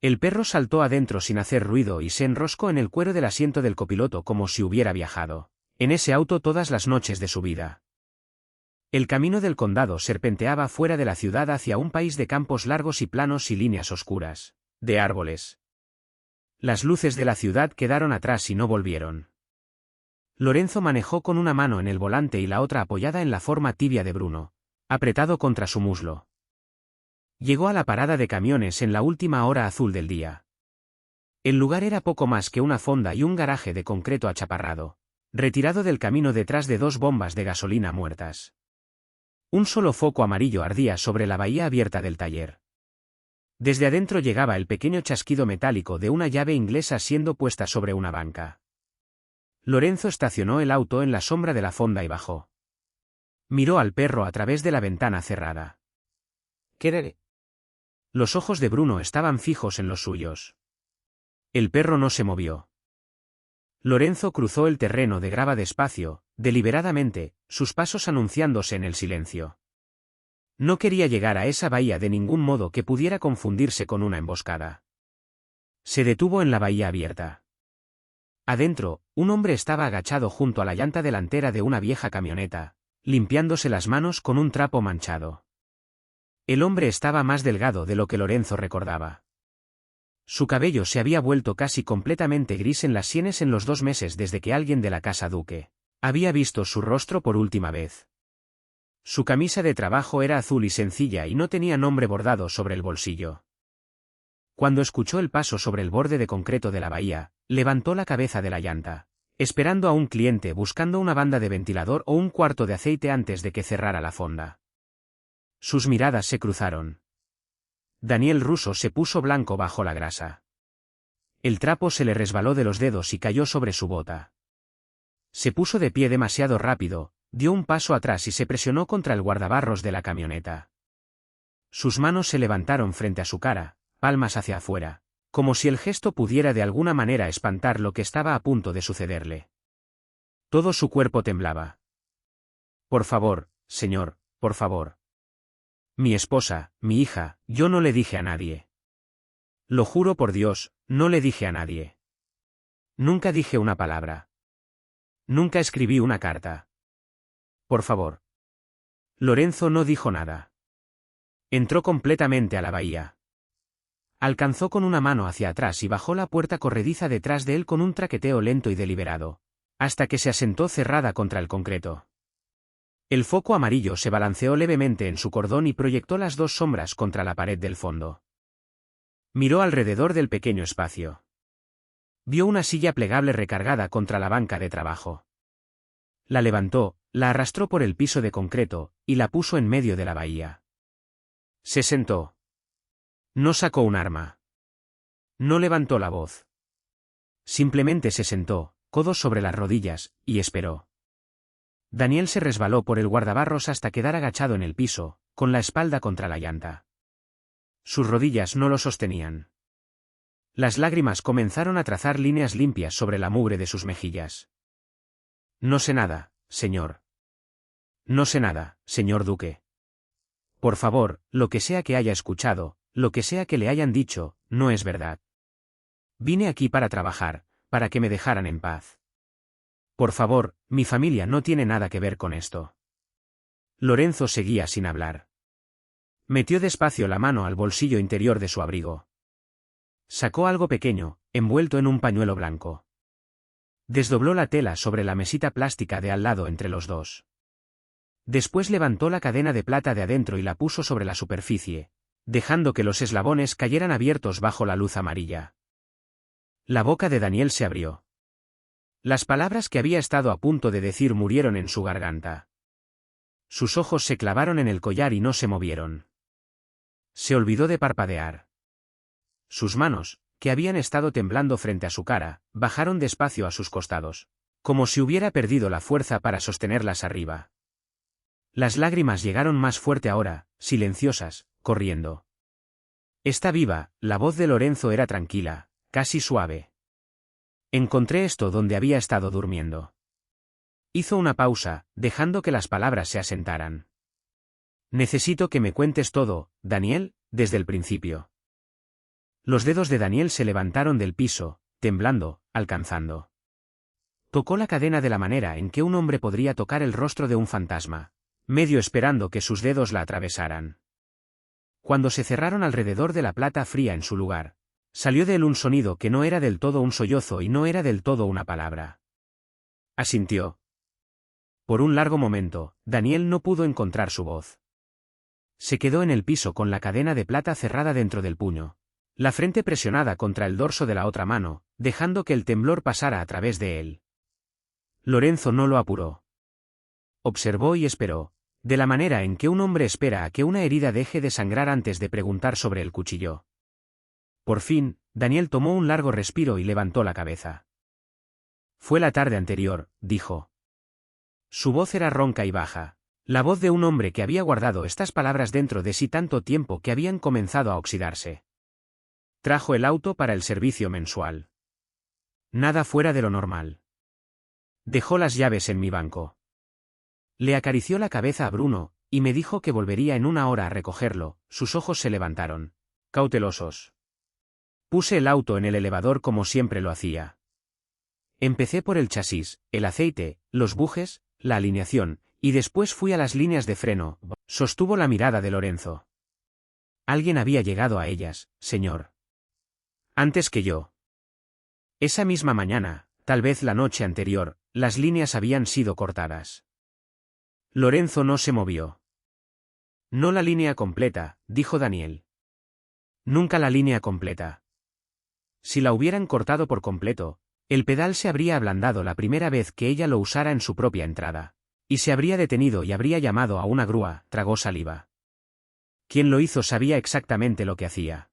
El perro saltó adentro sin hacer ruido y se enroscó en el cuero del asiento del copiloto como si hubiera viajado en ese auto todas las noches de su vida. El camino del condado serpenteaba fuera de la ciudad hacia un país de campos largos y planos y líneas oscuras, de árboles. Las luces de la ciudad quedaron atrás y no volvieron. Lorenzo manejó con una mano en el volante y la otra apoyada en la forma tibia de Bruno, apretado contra su muslo. Llegó a la parada de camiones en la última hora azul del día. El lugar era poco más que una fonda y un garaje de concreto achaparrado, retirado del camino detrás de dos bombas de gasolina muertas. Un solo foco amarillo ardía sobre la bahía abierta del taller. Desde adentro llegaba el pequeño chasquido metálico de una llave inglesa siendo puesta sobre una banca. Lorenzo estacionó el auto en la sombra de la fonda y bajó. Miró al perro a través de la ventana cerrada. ¿Qué? Los ojos de Bruno estaban fijos en los suyos. El perro no se movió. Lorenzo cruzó el terreno de grava despacio, deliberadamente, sus pasos anunciándose en el silencio. No quería llegar a esa bahía de ningún modo que pudiera confundirse con una emboscada. Se detuvo en la bahía abierta. Adentro, un hombre estaba agachado junto a la llanta delantera de una vieja camioneta, limpiándose las manos con un trapo manchado. El hombre estaba más delgado de lo que Lorenzo recordaba. Su cabello se había vuelto casi completamente gris en las sienes en los 2 meses desde que alguien de la casa Duque había visto su rostro por última vez. Su camisa de trabajo era azul y sencilla y no tenía nombre bordado sobre el bolsillo. Cuando escuchó el paso sobre el borde de concreto de la bahía, levantó la cabeza de la llanta, esperando a un cliente buscando una banda de ventilador o un cuarto de aceite antes de que cerrara la fonda. Sus miradas se cruzaron. Daniel Russo se puso blanco bajo la grasa. El trapo se le resbaló de los dedos y cayó sobre su bota. Se puso de pie demasiado rápido, dio un paso atrás y se presionó contra el guardabarros de la camioneta. Sus manos se levantaron frente a su cara, palmas hacia afuera, como si el gesto pudiera de alguna manera espantar lo que estaba a punto de sucederle. Todo su cuerpo temblaba. Por favor, señor, por favor. Mi esposa, mi hija, yo no le dije a nadie. Lo juro por Dios, no le dije a nadie. Nunca dije una palabra. Nunca escribí una carta. Por favor. Lorenzo no dijo nada. Entró completamente a la bahía. Alcanzó con una mano hacia atrás y bajó la puerta corrediza detrás de él con un traqueteo lento y deliberado, hasta que se asentó cerrada contra el concreto. El foco amarillo se balanceó levemente en su cordón y proyectó las 2 sombras contra la pared del fondo. Miró alrededor del pequeño espacio. Vio una silla plegable recargada contra la banca de trabajo. La levantó, la arrastró por el piso de concreto, y la puso en medio de la bahía. Se sentó. No sacó un arma. No levantó la voz. Simplemente se sentó, codos sobre las rodillas, y esperó. Daniel se resbaló por el guardabarros hasta quedar agachado en el piso, con la espalda contra la llanta. Sus rodillas no lo sostenían. Las lágrimas comenzaron a trazar líneas limpias sobre la mugre de sus mejillas. No sé nada, señor. No sé nada, señor Duque. Por favor, lo que sea que haya escuchado, lo que sea que le hayan dicho, no es verdad. Vine aquí para trabajar, para que me dejaran en paz. Por favor, mi familia no tiene nada que ver con esto. Lorenzo seguía sin hablar. Metió despacio la mano al bolsillo interior de su abrigo. Sacó algo pequeño, envuelto en un pañuelo blanco. Desdobló la tela sobre la mesita plástica de al lado entre los dos. Después levantó la cadena de plata de adentro y la puso sobre la superficie, dejando que los eslabones cayeran abiertos bajo la luz amarilla. La boca de Daniel se abrió. Las palabras que había estado a punto de decir murieron en su garganta. Sus ojos se clavaron en el collar y no se movieron. Se olvidó de parpadear. Sus manos, que habían estado temblando frente a su cara, bajaron despacio a sus costados, como si hubiera perdido la fuerza para sostenerlas arriba. Las lágrimas llegaron más fuerte ahora, silenciosas, corriendo. Está viva, la voz de Lorenzo era tranquila, casi suave. Encontré esto donde había estado durmiendo. Hizo una pausa, dejando que las palabras se asentaran. Necesito que me cuentes todo, Daniel, desde el principio. Los dedos de Daniel se levantaron del piso, temblando, alcanzando. Tocó la cadena de la manera en que un hombre podría tocar el rostro de un fantasma, medio esperando que sus dedos la atravesaran. Cuando se cerraron alrededor de la plata fría en su lugar, salió de él un sonido que no era del todo un sollozo y no era del todo una palabra. Asintió. Por un largo momento, Daniel no pudo encontrar su voz. Se quedó en el piso con la cadena de plata cerrada dentro del puño, la frente presionada contra el dorso de la otra mano, dejando que el temblor pasara a través de él. Lorenzo no lo apuró. Observó y esperó, de la manera en que un hombre espera a que una herida deje de sangrar antes de preguntar sobre el cuchillo. Por fin, Daniel tomó un largo respiro y levantó la cabeza. Fue la tarde anterior, dijo. Su voz era ronca y baja, la voz de un hombre que había guardado estas palabras dentro de sí tanto tiempo que habían comenzado a oxidarse. Trajo el auto para el servicio mensual. Nada fuera de lo normal. Dejó las llaves en mi banco. Le acarició la cabeza a Bruno, y me dijo que volvería en una hora a recogerlo. Sus ojos se levantaron, cautelosos. Puse el auto en el elevador como siempre lo hacía. Empecé por el chasis, el aceite, los bujes, la alineación, y después fui a las líneas de freno. Sostuvo la mirada de Lorenzo. Alguien había llegado a ellas, señor. Antes que yo. Esa misma mañana, tal vez la noche anterior, las líneas habían sido cortadas. Lorenzo no se movió. No la línea completa, dijo Daniel. Nunca la línea completa. Si la hubieran cortado por completo, el pedal se habría ablandado la primera vez que ella lo usara en su propia entrada, y se habría detenido y habría llamado a una grúa. Tragó saliva. Quien lo hizo sabía exactamente lo que hacía.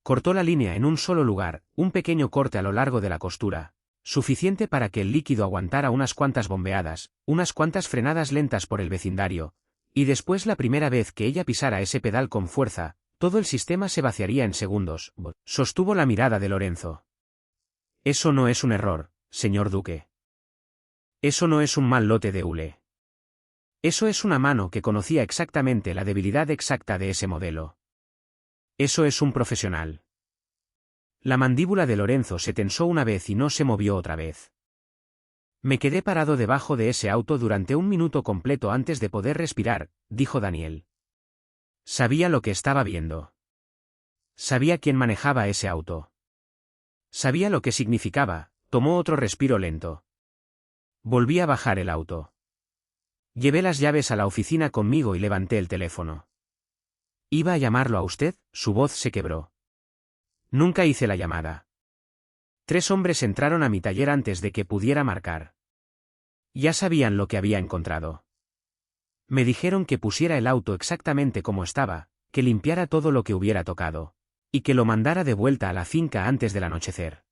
Cortó la línea en un solo lugar, un pequeño corte a lo largo de la costura, suficiente para que el líquido aguantara unas cuantas bombeadas, unas cuantas frenadas lentas por el vecindario, y después la primera vez que ella pisara ese pedal con fuerza, todo el sistema se vaciaría en segundos. Sostuvo la mirada de Lorenzo. Eso no es un error, señor Duque. Eso no es un mal lote de hule. Eso es una mano que conocía exactamente la debilidad exacta de ese modelo. Eso es un profesional. La mandíbula de Lorenzo se tensó una vez y no se movió otra vez. Me quedé parado debajo de ese auto durante un minuto completo antes de poder respirar, dijo Daniel. Sabía lo que estaba viendo. Sabía quién manejaba ese auto. Sabía lo que significaba. Tomó otro respiro lento. Volví a bajar el auto. Llevé las llaves a la oficina conmigo y levanté el teléfono. ¿Iba a llamarlo a usted? Su voz se quebró. Nunca hice la llamada. 3 hombres entraron a mi taller antes de que pudiera marcar. Ya sabían lo que había encontrado. Me dijeron que pusiera el auto exactamente como estaba, que limpiara todo lo que hubiera tocado, y que lo mandara de vuelta a la finca antes del anochecer.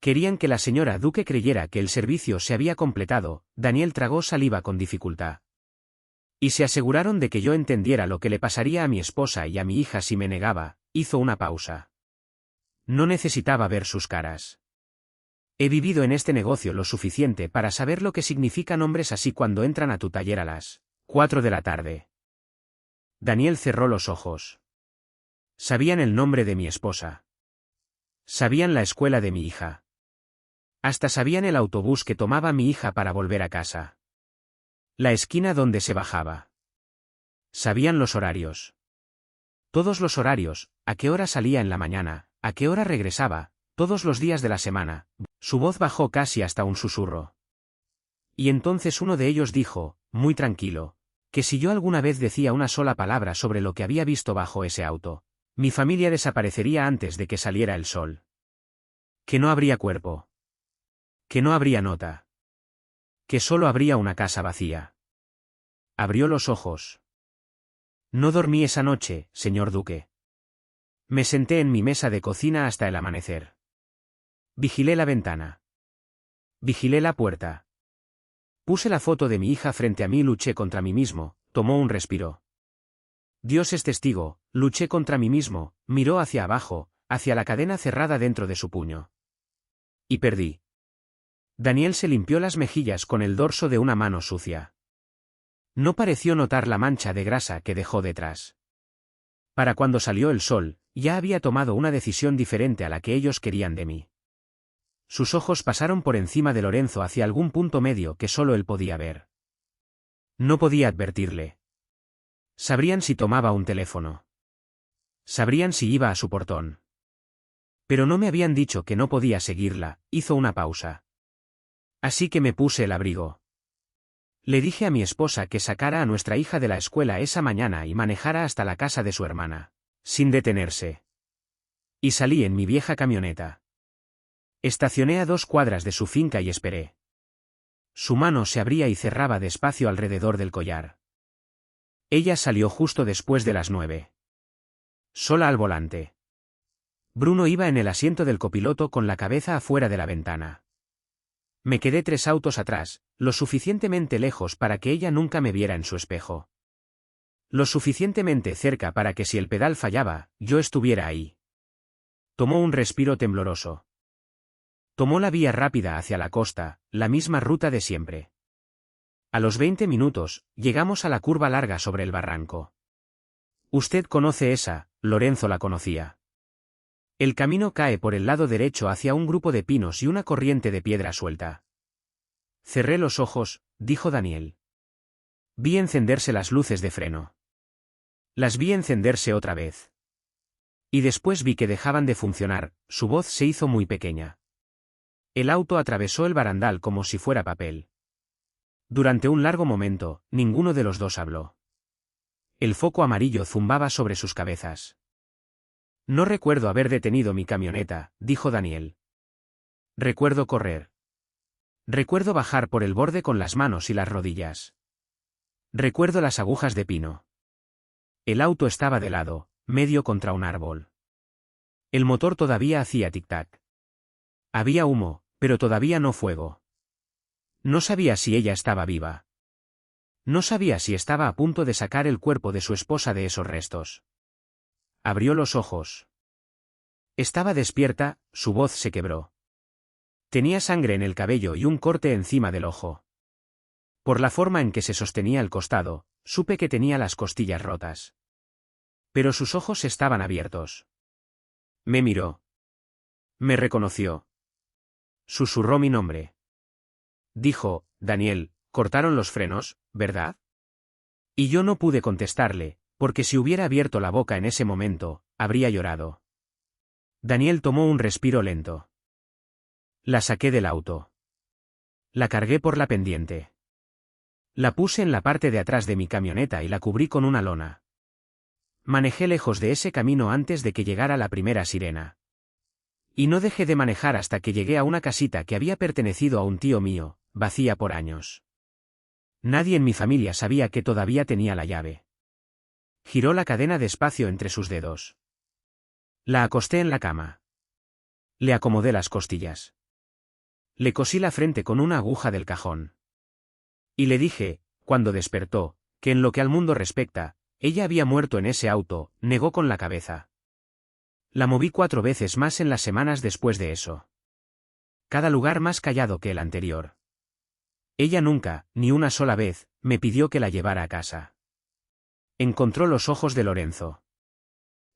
Querían que la señora Duque creyera que el servicio se había completado. Daniel tragó saliva con dificultad. Y se aseguraron de que yo entendiera lo que le pasaría a mi esposa y a mi hija si me negaba. Hizo una pausa. No necesitaba ver sus caras. He vivido en este negocio lo suficiente para saber lo que significan hombres así cuando entran a tu taller a las 4 de la tarde. Daniel cerró los ojos. Sabían el nombre de mi esposa. Sabían la escuela de mi hija. Hasta sabían el autobús que tomaba mi hija para volver a casa. La esquina donde se bajaba. Sabían los horarios. Todos los horarios, a qué hora salía en la mañana, a qué hora regresaba, todos los días de la semana. Su voz bajó casi hasta un susurro. Y entonces uno de ellos dijo, muy tranquilo, que si yo alguna vez decía una sola palabra sobre lo que había visto bajo ese auto, mi familia desaparecería antes de que saliera el sol. Que no habría cuerpo. Que no habría nota. Que solo habría una casa vacía. Abrió los ojos. No dormí esa noche, señor Duque. Me senté en mi mesa de cocina hasta el amanecer. Vigilé la ventana. Vigilé la puerta. Puse la foto de mi hija frente a mí y luché contra mí mismo. Tomó un respiro. Dios es testigo, luché contra mí mismo, miró hacia abajo, hacia la cadena cerrada dentro de su puño. Y perdí. Daniel se limpió las mejillas con el dorso de una mano sucia. No pareció notar la mancha de grasa que dejó detrás. Para cuando salió el sol, ya había tomado una decisión diferente a la que ellos querían de mí. Sus ojos pasaron por encima de Lorenzo hacia algún punto medio que solo él podía ver. No podía advertirle. Sabrían si tomaba un teléfono. Sabrían si iba a su portón. Pero no me habían dicho que no podía seguirla. Hizo una pausa. Así que me puse el abrigo. Le dije a mi esposa que sacara a nuestra hija de la escuela esa mañana y manejara hasta la casa de su hermana, sin detenerse. Y salí en mi vieja camioneta. Estacioné a 2 cuadras de su finca y esperé. Su mano se abría y cerraba despacio alrededor del collar. Ella salió justo después de las 9. Sola al volante. Bruno iba en el asiento del copiloto con la cabeza afuera de la ventana. Me quedé 3 autos atrás, lo suficientemente lejos para que ella nunca me viera en su espejo. Lo suficientemente cerca para que si el pedal fallaba, yo estuviera ahí. Tomó un respiro tembloroso. Tomó la vía rápida hacia la costa, la misma ruta de siempre. A los 20 minutos, llegamos a la curva larga sobre el barranco. Usted conoce esa, Lorenzo la conocía. El camino cae por el lado derecho hacia un grupo de pinos y una corriente de piedra suelta. Cerré los ojos, dijo Daniel. Vi encenderse las luces de freno. Las vi encenderse otra vez. Y después vi que dejaban de funcionar, su voz se hizo muy pequeña. El auto atravesó el barandal como si fuera papel. Durante un largo momento, ninguno de los dos habló. El foco amarillo zumbaba sobre sus cabezas. No recuerdo haber detenido mi camioneta, dijo Daniel. Recuerdo correr. Recuerdo bajar por el borde con las manos y las rodillas. Recuerdo las agujas de pino. El auto estaba de lado, medio contra un árbol. El motor todavía hacía tic-tac. Había humo, pero todavía no fuego. No sabía si ella estaba viva. No sabía si estaba a punto de sacar el cuerpo de su esposa de esos restos. Abrió los ojos. Estaba despierta, su voz se quebró. Tenía sangre en el cabello y un corte encima del ojo. Por la forma en que se sostenía el costado, supe que tenía las costillas rotas. Pero sus ojos estaban abiertos. Me miró. Me reconoció. Susurró mi nombre. Dijo, Daniel, cortaron los frenos, ¿verdad? Y yo no pude contestarle, porque si hubiera abierto la boca en ese momento, habría llorado. Daniel tomó un respiro lento. La saqué del auto. La cargué por la pendiente. La puse en la parte de atrás de mi camioneta y la cubrí con una lona. Manejé lejos de ese camino antes de que llegara la primera sirena. Y no dejé de manejar hasta que llegué a una casita que había pertenecido a un tío mío, vacía por años. Nadie en mi familia sabía que todavía tenía la llave. Giró la cadena despacio entre sus dedos. La acosté en la cama. Le acomodé las costillas. Le cosí la frente con una aguja del cajón. Y le dije, cuando despertó, que en lo que al mundo respecta, ella había muerto en ese auto, negó con la cabeza. La moví 4 veces más en las semanas después de eso. Cada lugar más callado que el anterior. Ella nunca, ni una sola vez, me pidió que la llevara a casa. Encontró los ojos de Lorenzo.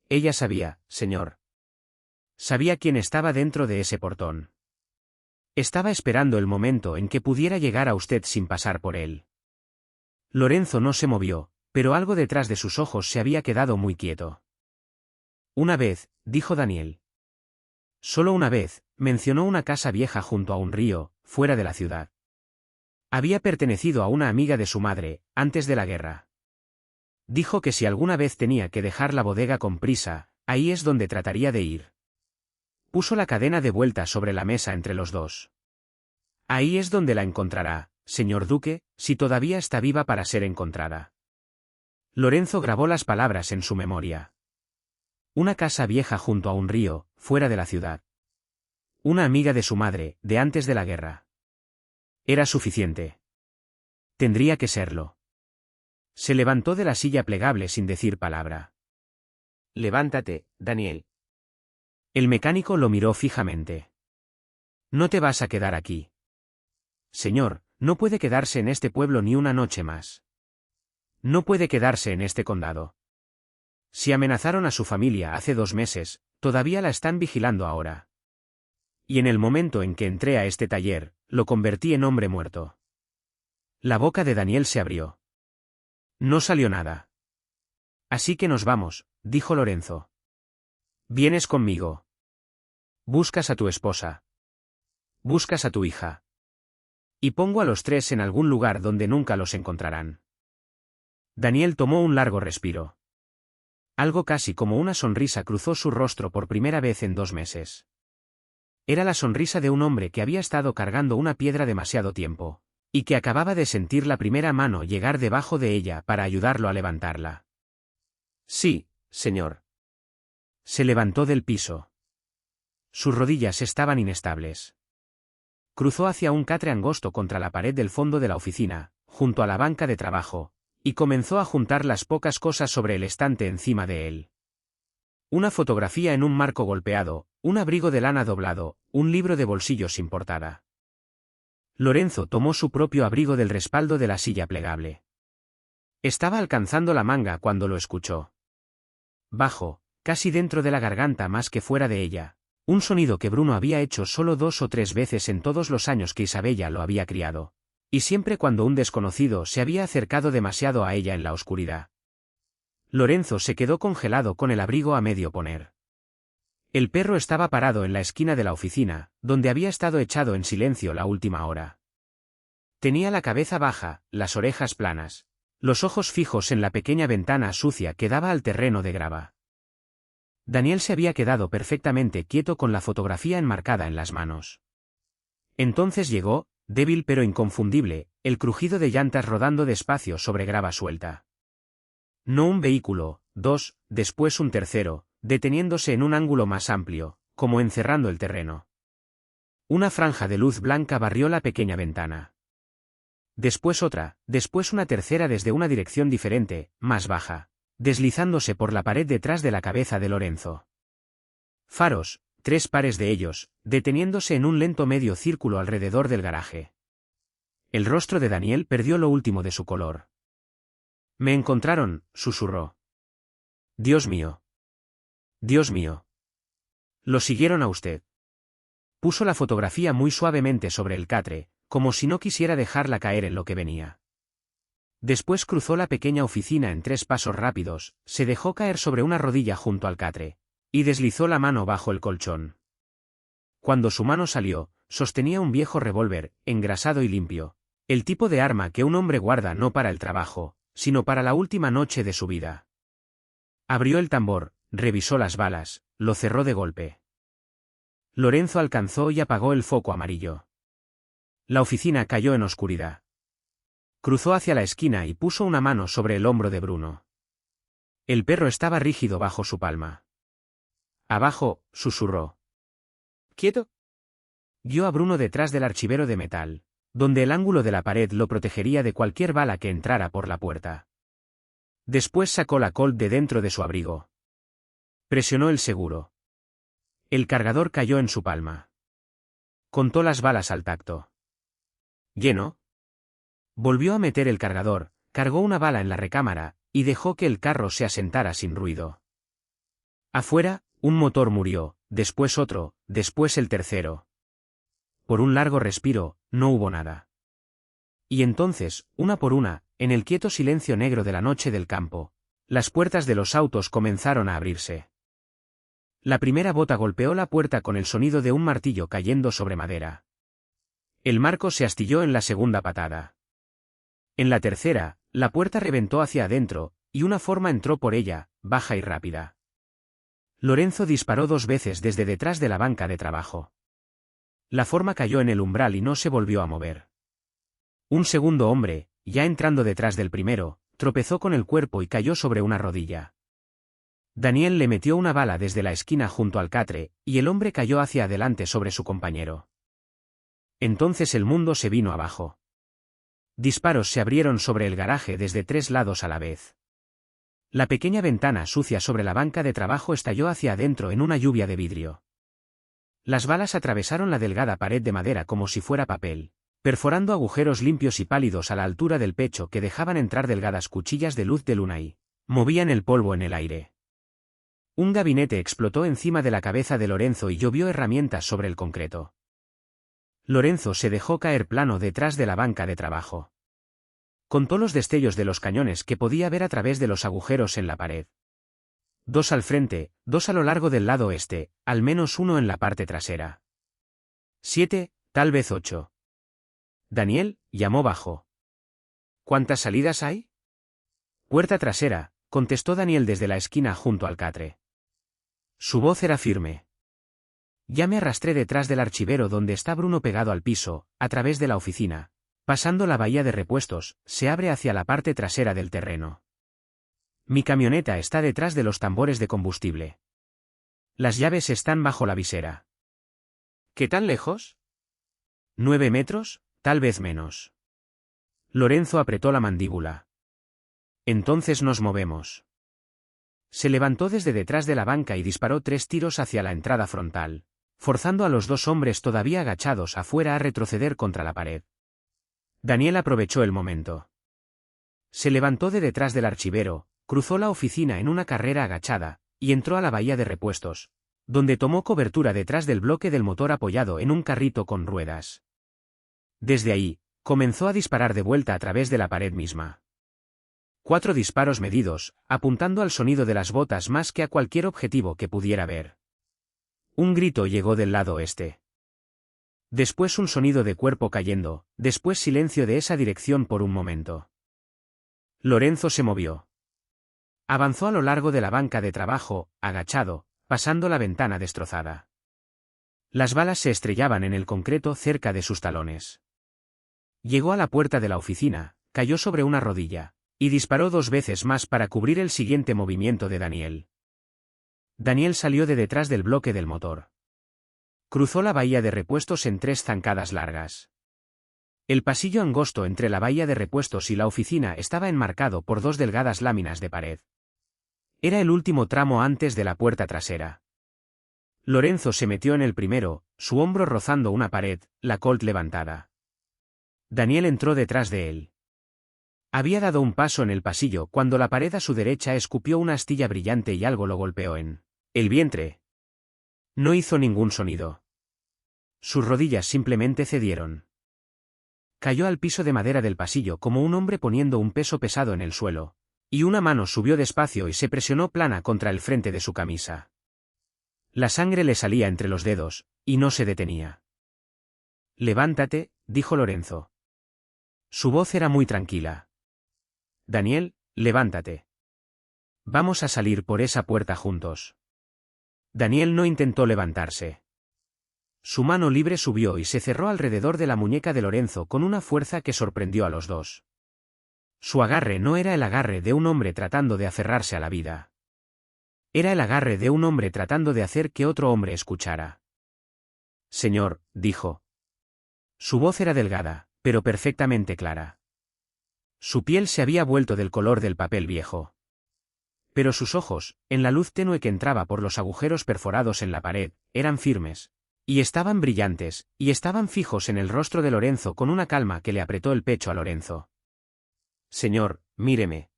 Ella sabía, señor. Sabía quién estaba dentro de ese portón. Estaba esperando el momento en que pudiera llegar a usted sin pasar por él. Lorenzo no se movió, pero algo detrás de sus ojos se había quedado muy quieto. Una vez, dijo Daniel. Solo una vez, mencionó una casa vieja junto a un río, fuera de la ciudad. Había pertenecido a una amiga de su madre, antes de la guerra. Dijo que si alguna vez tenía que dejar la bodega con prisa, ahí es donde trataría de ir. Puso la cadena de vuelta sobre la mesa entre los dos. Ahí es donde la encontrará, señor duque, si todavía está viva para ser encontrada. Lorenzo grabó las palabras en su memoria. Una casa vieja junto a un río, fuera de la ciudad. Una amiga de su madre, de antes de la guerra. Era suficiente. Tendría que serlo. Se levantó de la silla plegable sin decir palabra. Levántate, Daniel. El mecánico lo miró fijamente. No te vas a quedar aquí. Señor, no puede quedarse en este pueblo ni una noche más. No puede quedarse en este condado. Si amenazaron a su familia hace 2 meses, todavía la están vigilando ahora. Y en el momento en que entré a este taller, lo convertí en hombre muerto. La boca de Daniel se abrió. No salió nada. Así que nos vamos, dijo Lorenzo. Vienes conmigo. Buscas a tu esposa. Buscas a tu hija. Y pongo a los tres en algún lugar donde nunca los encontrarán. Daniel tomó un largo respiro. Algo casi como una sonrisa cruzó su rostro por primera vez en 2 meses. Era la sonrisa de un hombre que había estado cargando una piedra demasiado tiempo, y que acababa de sentir la primera mano llegar debajo de ella para ayudarlo a levantarla. Sí, señor. Se levantó del piso. Sus rodillas estaban inestables. Cruzó hacia un catre angosto contra la pared del fondo de la oficina, junto a la banca de trabajo, y comenzó a juntar las pocas cosas sobre el estante encima de él. Una fotografía en un marco golpeado, un abrigo de lana doblado, un libro de bolsillos sin portada. Lorenzo tomó su propio abrigo del respaldo de la silla plegable. Estaba alcanzando la manga cuando lo escuchó. Bajo, casi dentro de la garganta más que fuera de ella, un sonido que Bruno había hecho solo 2 o 3 veces en todos los años que Isabella lo había criado, y siempre cuando un desconocido se había acercado demasiado a ella en la oscuridad. Lorenzo se quedó congelado con el abrigo a medio poner. El perro estaba parado en la esquina de la oficina, donde había estado echado en silencio la última hora. Tenía la cabeza baja, las orejas planas, los ojos fijos en la pequeña ventana sucia que daba al terreno de grava. Daniel se había quedado perfectamente quieto con la fotografía enmarcada en las manos. Entonces llegó, débil pero inconfundible, el crujido de llantas rodando despacio sobre grava suelta. No un vehículo, 2, después un tercero, deteniéndose en un ángulo más amplio, como encerrando el terreno. Una franja de luz blanca barrió la pequeña ventana. Después otra, después una tercera desde una dirección diferente, más baja, deslizándose por la pared detrás de la cabeza de Lorenzo. Faros, 3 pares de ellos, deteniéndose en un lento medio círculo alrededor del garaje. El rostro de Daniel perdió lo último de su color. «Me encontraron», susurró. «Dios mío. Dios mío. Lo siguieron a usted». Puso la fotografía muy suavemente sobre el catre, como si no quisiera dejarla caer en lo que venía. Después cruzó la pequeña oficina en 3 pasos rápidos, se dejó caer sobre una rodilla junto al catre, y deslizó la mano bajo el colchón. Cuando su mano salió, sostenía un viejo revólver, engrasado y limpio, el tipo de arma que un hombre guarda no para el trabajo, sino para la última noche de su vida. Abrió el tambor, revisó las balas, lo cerró de golpe. Lorenzo alcanzó y apagó el foco amarillo. La oficina cayó en oscuridad. Cruzó hacia la esquina y puso una mano sobre el hombro de Bruno. El perro estaba rígido bajo su palma. «Abajo», susurró. ¿Quieto?» Guió a Bruno detrás del archivero de metal, donde el ángulo de la pared lo protegería de cualquier bala que entrara por la puerta. Después sacó la Colt de dentro de su abrigo. Presionó el seguro. El cargador cayó en su palma. Contó las balas al tacto. «¿Lleno?» Volvió a meter el cargador, cargó una bala en la recámara, y dejó que el carro se asentara sin ruido. Afuera, un motor murió, después otro, después el tercero. Por un largo respiro, no hubo nada. Y entonces, una por una, en el quieto silencio negro de la noche del campo, las puertas de los autos comenzaron a abrirse. La primera bota golpeó la puerta con el sonido de un martillo cayendo sobre madera. El marco se astilló en la segunda patada. En la tercera, la puerta reventó hacia adentro, y una forma entró por ella, baja y rápida. Lorenzo disparó 2 veces desde detrás de la banca de trabajo. La forma cayó en el umbral y no se volvió a mover. Un segundo hombre, ya entrando detrás del primero, tropezó con el cuerpo y cayó sobre una rodilla. Daniel le metió una bala desde la esquina junto al catre, y el hombre cayó hacia adelante sobre su compañero. Entonces el mundo se vino abajo. Disparos se abrieron sobre el garaje desde 3 lados a la vez. La pequeña ventana sucia sobre la banca de trabajo estalló hacia adentro en una lluvia de vidrio. Las balas atravesaron la delgada pared de madera como si fuera papel, perforando agujeros limpios y pálidos a la altura del pecho que dejaban entrar delgadas cuchillas de luz de luna y movían el polvo en el aire. Un gabinete explotó encima de la cabeza de Lorenzo y llovió herramientas sobre el concreto. Lorenzo se dejó caer plano detrás de la banca de trabajo. Contó los destellos de los cañones que podía ver a través de los agujeros en la pared. 2 al frente, 2 a lo largo del lado este, al menos uno en la parte trasera. 7, tal vez 8. Daniel, llamó bajo. ¿Cuántas salidas hay? Puerta trasera, contestó Daniel desde la esquina junto al catre. Su voz era firme. Ya me arrastré detrás del archivero donde está Bruno pegado al piso, a través de la oficina. Pasando la bahía de repuestos, se abre hacia la parte trasera del terreno. Mi camioneta está detrás de los tambores de combustible. Las llaves están bajo la visera. ¿Qué tan lejos? 9 metros, tal vez menos. Lorenzo apretó la mandíbula. Entonces nos movemos. Se levantó desde detrás de la banca y disparó 3 tiros hacia la entrada frontal, forzando a los 2 hombres todavía agachados afuera a retroceder contra la pared. Daniel aprovechó el momento. Se levantó de detrás del archivero, cruzó la oficina en una carrera agachada, y entró a la bahía de repuestos, donde tomó cobertura detrás del bloque del motor apoyado en un carrito con ruedas. Desde ahí, comenzó a disparar de vuelta a través de la pared misma. 4 disparos medidos, apuntando al sonido de las botas más que a cualquier objetivo que pudiera ver. Un grito llegó del lado oeste. Después un sonido de cuerpo cayendo, después silencio de esa dirección por un momento. Lorenzo se movió. Avanzó a lo largo de la banca de trabajo, agachado, pasando la ventana destrozada. Las balas se estrellaban en el concreto cerca de sus talones. Llegó a la puerta de la oficina, cayó sobre una rodilla, y disparó 2 veces más para cubrir el siguiente movimiento de Daniel. Daniel salió de detrás del bloque del motor. Cruzó la bahía de repuestos en 3 zancadas largas. El pasillo angosto entre la bahía de repuestos y la oficina estaba enmarcado por 2 delgadas láminas de pared. Era el último tramo antes de la puerta trasera. Lorenzo se metió en el primero, su hombro rozando una pared, la Colt levantada. Daniel entró detrás de él. Había dado un paso en el pasillo cuando la pared a su derecha escupió una astilla brillante y algo lo golpeó en el vientre. No hizo ningún sonido. Sus rodillas simplemente cedieron. Cayó al piso de madera del pasillo como un hombre poniendo un peso pesado en el suelo, y una mano subió despacio y se presionó plana contra el frente de su camisa. La sangre le salía entre los dedos, y no se detenía. Levántate, dijo Lorenzo. Su voz era muy tranquila. Daniel, levántate. Vamos a salir por esa puerta juntos. Daniel no intentó levantarse. Su mano libre subió y se cerró alrededor de la muñeca de Lorenzo con una fuerza que sorprendió a los 2. Su agarre no era el agarre de un hombre tratando de aferrarse a la vida. Era el agarre de un hombre tratando de hacer que otro hombre escuchara. Señor, dijo. Su voz era delgada, pero perfectamente clara. Su piel se había vuelto del color del papel viejo. Pero sus ojos, en la luz tenue que entraba por los agujeros perforados en la pared, eran firmes. Y estaban brillantes, y estaban fijos en el rostro de Lorenzo con una calma que le apretó el pecho a Lorenzo. Señor, míreme.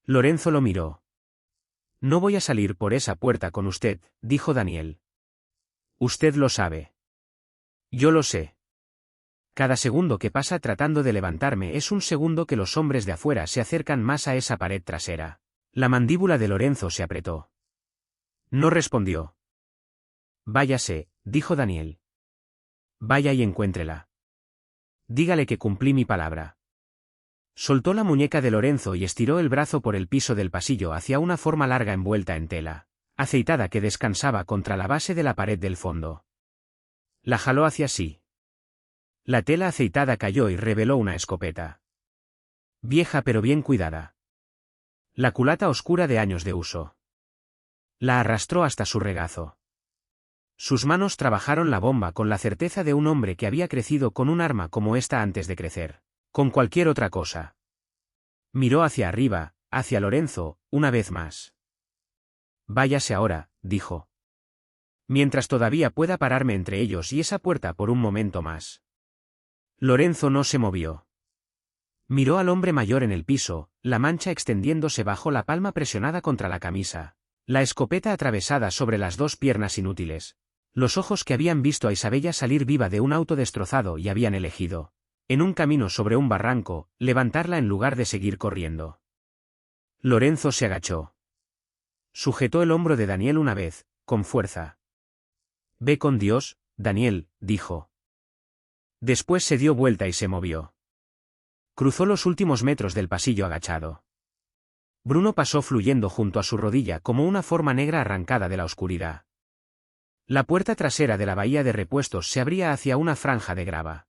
Lorenzo lo miró. No voy a salir por esa puerta con usted, dijo Daniel. Usted lo sabe. Yo lo sé. Cada segundo que pasa tratando de levantarme es un segundo que los hombres de afuera se acercan más a esa pared trasera. La mandíbula de Lorenzo se apretó. No respondió. Váyase, dijo Daniel. Vaya y encuéntrela. Dígale que cumplí mi palabra. Soltó la muñeca de Lorenzo y estiró el brazo por el piso del pasillo hacia una forma larga envuelta en tela, aceitada que descansaba contra la base de la pared del fondo. La jaló hacia sí. La tela aceitada cayó y reveló una escopeta. Vieja pero bien cuidada. La culata oscura de años de uso. La arrastró hasta su regazo. Sus manos trabajaron la bomba con la certeza de un hombre que había crecido con un arma como esta antes de crecer con cualquier otra cosa. Miró hacia arriba, hacia Lorenzo, una vez más. Váyase ahora, dijo. Mientras todavía pueda pararme entre ellos y esa puerta por un momento más. Lorenzo no se movió. Miró al hombre mayor en el piso, la mancha extendiéndose bajo la palma presionada contra la camisa, La escopeta atravesada sobre las dos piernas inútiles. Los ojos que habían visto a Isabella salir viva de un auto destrozado y habían elegido, en un camino sobre un barranco, levantarla en lugar de seguir corriendo. Lorenzo se agachó. Sujetó el hombro de Daniel una vez, con fuerza. «Ve con Dios, Daniel», dijo. Después se dio vuelta y se movió. Cruzó los últimos metros del pasillo agachado. Bruno pasó fluyendo junto a su rodilla como una forma negra arrancada de la oscuridad. La puerta trasera de la bahía de repuestos se abría hacia una franja de grava.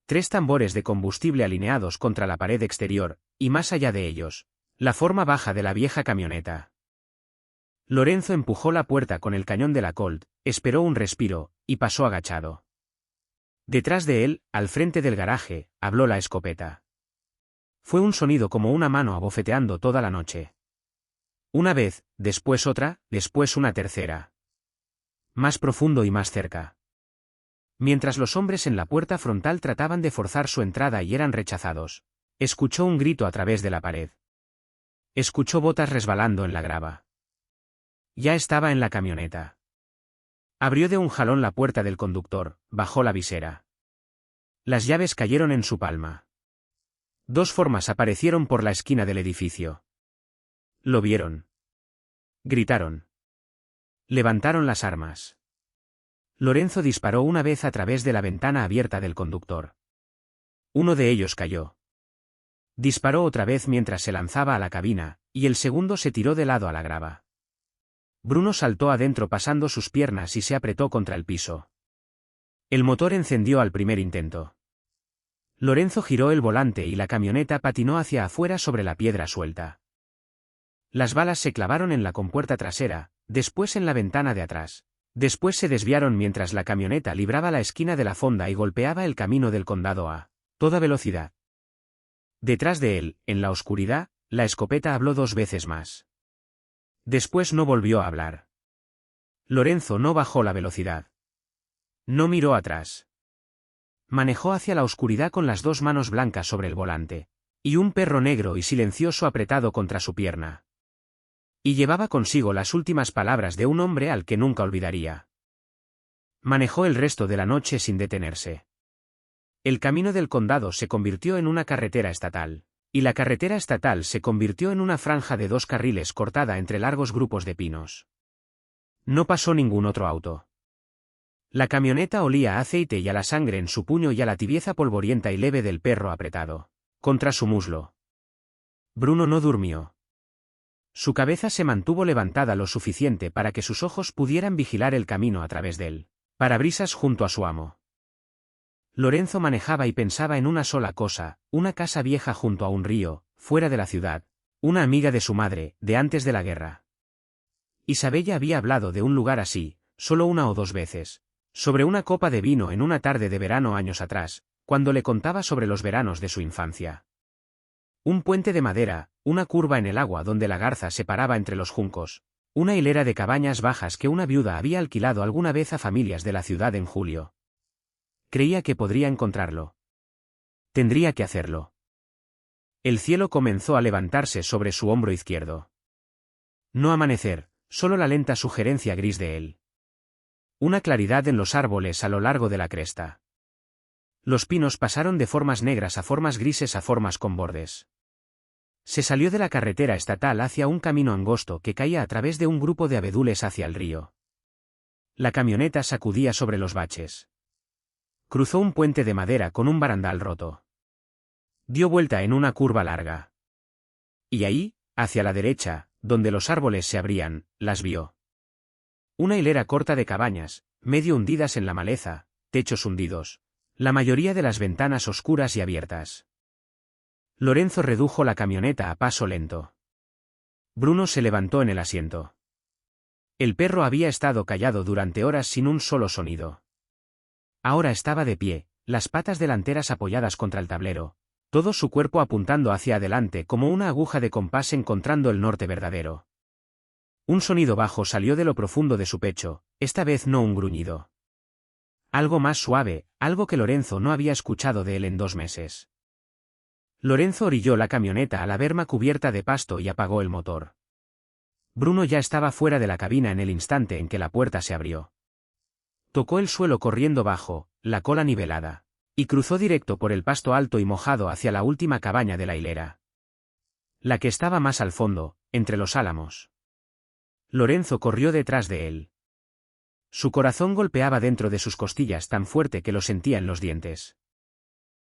3 tambores de combustible alineados contra la pared exterior, y más allá de ellos, la forma baja de la vieja camioneta. Lorenzo empujó la puerta con el cañón de la Colt, esperó un respiro, y pasó agachado. Detrás de él, al frente del garaje, habló la escopeta. Fue un sonido como una mano abofeteando toda la noche. Una vez, después otra, después una tercera. Más profundo y más cerca. Mientras los hombres en la puerta frontal trataban de forzar su entrada y eran rechazados, escuchó un grito a través de la pared. Escuchó botas resbalando en la grava. Ya estaba en la camioneta. Abrió de un jalón la puerta del conductor, bajó la visera. Las llaves cayeron en su palma. 2 formas aparecieron por la esquina del edificio. Lo vieron. Gritaron. Levantaron las armas. Lorenzo disparó una vez a través de la ventana abierta del conductor. Uno de ellos cayó. Disparó otra vez mientras se lanzaba a la cabina, y el segundo se tiró de lado a la grava. Bruno saltó adentro pasando sus piernas y se apretó contra el piso. El motor encendió al primer intento. Lorenzo giró el volante y la camioneta patinó hacia afuera sobre la piedra suelta. Las balas se clavaron en la compuerta trasera, después en la ventana de atrás. Después se desviaron mientras la camioneta libraba la esquina de la fonda y golpeaba el camino del condado a toda velocidad. Detrás de él, en la oscuridad, la escopeta habló 2 veces más. Después no volvió a hablar. Lorenzo no bajó la velocidad. No miró atrás. Manejó hacia la oscuridad con las 2 manos blancas sobre el volante, y un perro negro y silencioso apretado contra su pierna. Y llevaba consigo las últimas palabras de un hombre al que nunca olvidaría. Manejó el resto de la noche sin detenerse. El camino del condado se convirtió en una carretera estatal, y la carretera estatal se convirtió en una franja de 2 carriles cortada entre largos grupos de pinos. No pasó ningún otro auto. La camioneta olía a aceite y a la sangre en su puño y a la tibieza polvorienta y leve del perro apretado contra su muslo. Bruno no durmió. Su cabeza se mantuvo levantada lo suficiente para que sus ojos pudieran vigilar el camino a través del parabrisas junto a su amo. Lorenzo manejaba y pensaba en una sola cosa, una casa vieja junto a un río, fuera de la ciudad, una amiga de su madre, de antes de la guerra. Isabella había hablado de un lugar así, solo 1 o 2 veces, sobre una copa de vino en una tarde de verano años atrás, cuando le contaba sobre los veranos de su infancia. Un puente de madera, una curva en el agua donde la garza se paraba entre los juncos, una hilera de cabañas bajas que una viuda había alquilado alguna vez a familias de la ciudad en julio. Creía que podría encontrarlo. Tendría que hacerlo. El cielo comenzó a levantarse sobre su hombro izquierdo. No amanecer, solo la lenta sugerencia gris de él. Una claridad en los árboles a lo largo de la cresta. Los pinos pasaron de formas negras a formas grises a formas con bordes. Se salió de la carretera estatal hacia un camino angosto que caía a través de un grupo de abedules hacia el río. La camioneta sacudía sobre los baches. Cruzó un puente de madera con un barandal roto. Dio vuelta en una curva larga. Y ahí, hacia la derecha, donde los árboles se abrían, las vio. Una hilera corta de cabañas, medio hundidas en la maleza, techos hundidos, la mayoría de las ventanas oscuras y abiertas. Lorenzo redujo la camioneta a paso lento. Bruno se levantó en el asiento. El perro había estado callado durante horas sin un solo sonido. Ahora estaba de pie, las patas delanteras apoyadas contra el tablero, todo su cuerpo apuntando hacia adelante como una aguja de compás encontrando el norte verdadero. Un sonido bajo salió de lo profundo de su pecho, esta vez no un gruñido. Algo más suave, algo que Lorenzo no había escuchado de él en 2 meses. Lorenzo orilló la camioneta a la berma cubierta de pasto y apagó el motor. Bruno ya estaba fuera de la cabina en el instante en que la puerta se abrió. Tocó el suelo corriendo bajo, la cola nivelada, y cruzó directo por el pasto alto y mojado hacia la última cabaña de la hilera. La que estaba más al fondo, entre los álamos. Lorenzo corrió detrás de él. Su corazón golpeaba dentro de sus costillas tan fuerte que lo sentía en los dientes.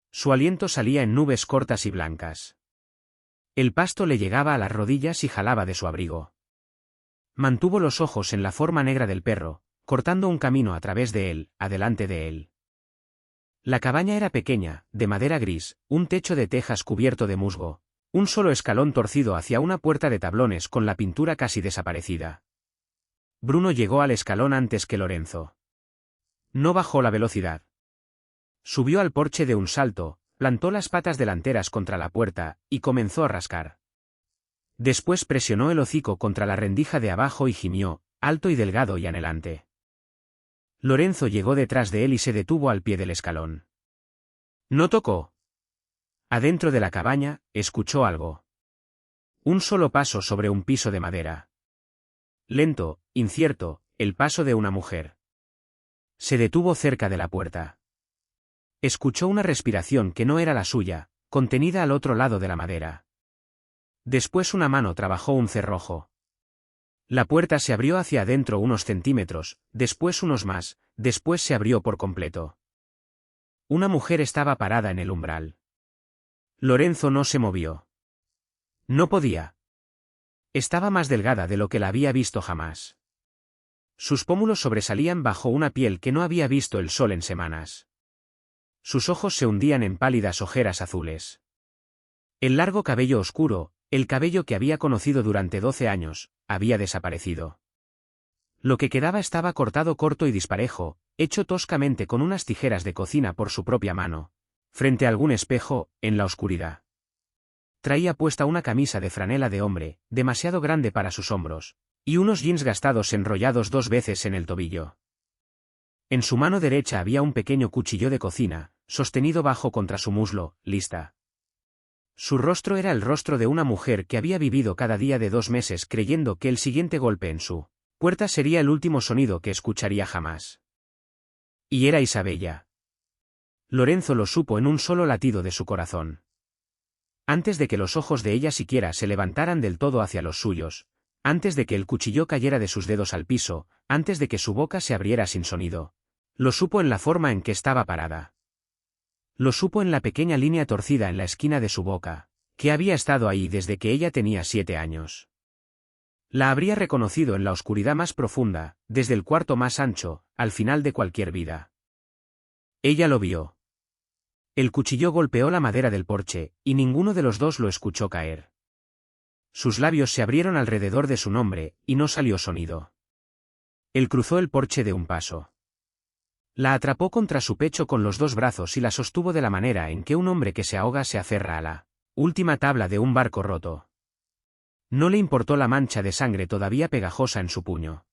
Su aliento salía en nubes cortas y blancas. El pasto le llegaba a las rodillas y jalaba de su abrigo. Mantuvo los ojos en la forma negra del perro, cortando un camino a través de él, adelante de él. La cabaña era pequeña, de madera gris, un techo de tejas cubierto de musgo, un solo escalón torcido hacia una puerta de tablones con la pintura casi desaparecida. Bruno llegó al escalón antes que Lorenzo. No bajó la velocidad. Subió al porche de un salto, plantó las patas delanteras contra la puerta, y comenzó a rascar. Después presionó el hocico contra la rendija de abajo y gimió, alto y delgado y anhelante. Lorenzo llegó detrás de él y se detuvo al pie del escalón. No tocó. Adentro de la cabaña, escuchó algo. Un solo paso sobre un piso de madera. Lento, incierto, el paso de una mujer. Se detuvo cerca de la puerta. Escuchó una respiración que no era la suya, contenida al otro lado de la madera. Después una mano trabajó un cerrojo. La puerta se abrió hacia adentro unos centímetros, después unos más, después se abrió por completo. Una mujer estaba parada en el umbral. Lorenzo no se movió. No podía. Estaba más delgada de lo que la había visto jamás. Sus pómulos sobresalían bajo una piel que no había visto el sol en semanas. Sus ojos se hundían en pálidas ojeras azules. El largo cabello oscuro, el cabello que había conocido durante 12 años, había desaparecido. Lo que quedaba estaba cortado corto y disparejo, hecho toscamente con unas tijeras de cocina por su propia mano, frente a algún espejo, en la oscuridad. Traía puesta una camisa de franela de hombre, demasiado grande para sus hombros, y unos jeans gastados enrollados 2 veces en el tobillo. En su mano derecha había un pequeño cuchillo de cocina, sostenido bajo contra su muslo, lista. Su rostro era el rostro de una mujer que había vivido cada día de 2 meses creyendo que el siguiente golpe en su puerta sería el último sonido que escucharía jamás. Y era Isabella. Lorenzo lo supo en un solo latido de su corazón. Antes de que los ojos de ella siquiera se levantaran del todo hacia los suyos, antes de que el cuchillo cayera de sus dedos al piso, antes de que su boca se abriera sin sonido, lo supo en la forma en que estaba parada. Lo supo en la pequeña línea torcida en la esquina de su boca, que había estado ahí desde que ella tenía 7 años. La habría reconocido en la oscuridad más profunda, desde el cuarto más ancho, al final de cualquier vida. Ella lo vio. El cuchillo golpeó la madera del porche, y ninguno de los dos lo escuchó caer. Sus labios se abrieron alrededor de su nombre, y no salió sonido. Él cruzó el porche de un paso. La atrapó contra su pecho con los 2 brazos y la sostuvo de la manera en que un hombre que se ahoga se aferra a la última tabla de un barco roto. No le importó la mancha de sangre todavía pegajosa en su puño.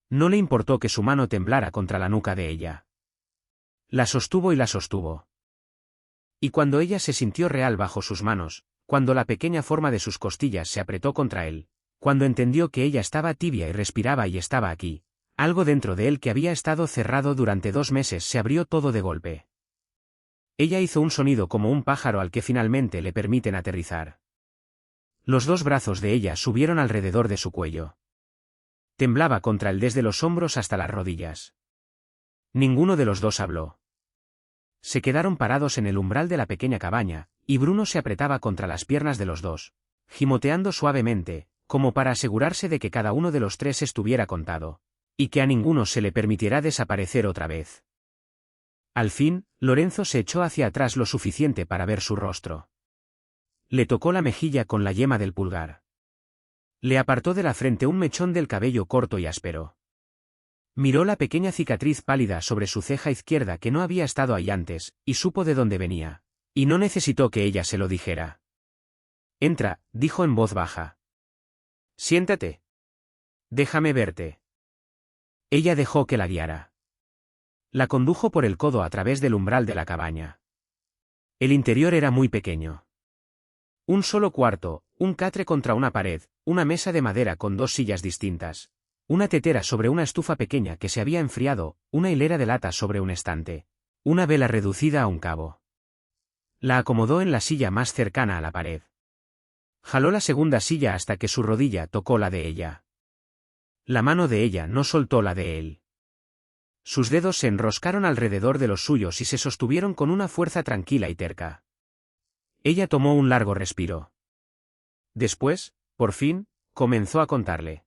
No le importó que su mano temblara contra la nuca de ella. La sostuvo y la sostuvo. Y cuando ella se sintió real bajo sus manos, cuando la pequeña forma de sus costillas se apretó contra él, cuando entendió que ella estaba tibia y respiraba y estaba aquí, algo dentro de él que había estado cerrado durante 2 meses se abrió todo de golpe. Ella hizo un sonido como un pájaro al que finalmente le permiten aterrizar. Los 2 brazos de ella subieron alrededor de su cuello. Temblaba contra él desde los hombros hasta las rodillas. Ninguno de los dos habló. Se quedaron parados en el umbral de la pequeña cabaña, y Bruno se apretaba contra las piernas de los dos, gimoteando suavemente, como para asegurarse de que cada uno de los 3 estuviera contado, y que a ninguno se le permitiera desaparecer otra vez. Al fin, Lorenzo se echó hacia atrás lo suficiente para ver su rostro. Le tocó la mejilla con la yema del pulgar. Le apartó de la frente un mechón del cabello corto y áspero. Miró la pequeña cicatriz pálida sobre su ceja izquierda que no había estado ahí antes, y supo de dónde venía. Y no necesitó que ella se lo dijera. «Entra», dijo en voz baja. «Siéntate. Déjame verte». Ella dejó que la guiara. La condujo por el codo a través del umbral de la cabaña. El interior era muy pequeño. Un solo cuarto, un catre contra una pared, una mesa de madera con 2 sillas distintas, una tetera sobre una estufa pequeña que se había enfriado, una hilera de latas sobre un estante, una vela reducida a un cabo. La acomodó en la silla más cercana a la pared. Jaló la segunda silla hasta que su rodilla tocó la de ella. La mano de ella no soltó la de él. Sus dedos se enroscaron alrededor de los suyos y se sostuvieron con una fuerza tranquila y terca. Ella tomó un largo respiro. Después, por fin, comenzó a contarle.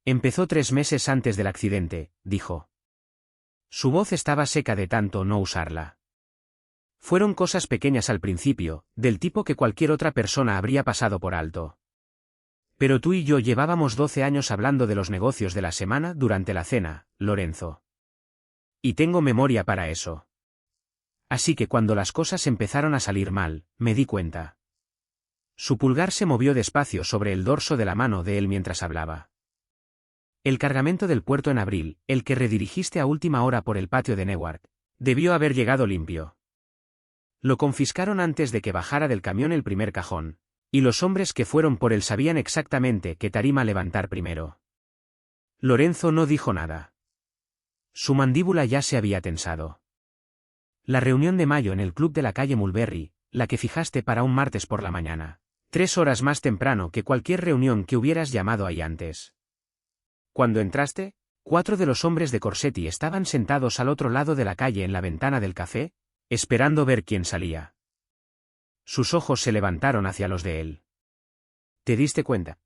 Empezó 3 meses antes del accidente, dijo. Su voz estaba seca de tanto no usarla. Fueron cosas pequeñas al principio, del tipo que cualquier otra persona habría pasado por alto. Pero tú y yo llevábamos 12 años hablando de los negocios de la semana durante la cena, Lorenzo. Y tengo memoria para eso. Así que cuando las cosas empezaron a salir mal, me di cuenta. Su pulgar se movió despacio sobre el dorso de la mano de él mientras hablaba. El cargamento del puerto en abril, el que redirigiste a última hora por el patio de Newark, debió haber llegado limpio. Lo confiscaron antes de que bajara del camión el primer cajón, y los hombres que fueron por él sabían exactamente qué tarima levantar primero. Lorenzo no dijo nada. Su mandíbula ya se había tensado. La reunión de mayo en el club de la calle Mulberry, la que fijaste para un martes por la mañana, 3 horas más temprano que cualquier reunión que hubieras llamado ahí antes. Cuando entraste, 4 de los hombres de Corsetti estaban sentados al otro lado de la calle en la ventana del café, esperando ver quién salía. Sus ojos se levantaron hacia los de él. ¿Te diste cuenta?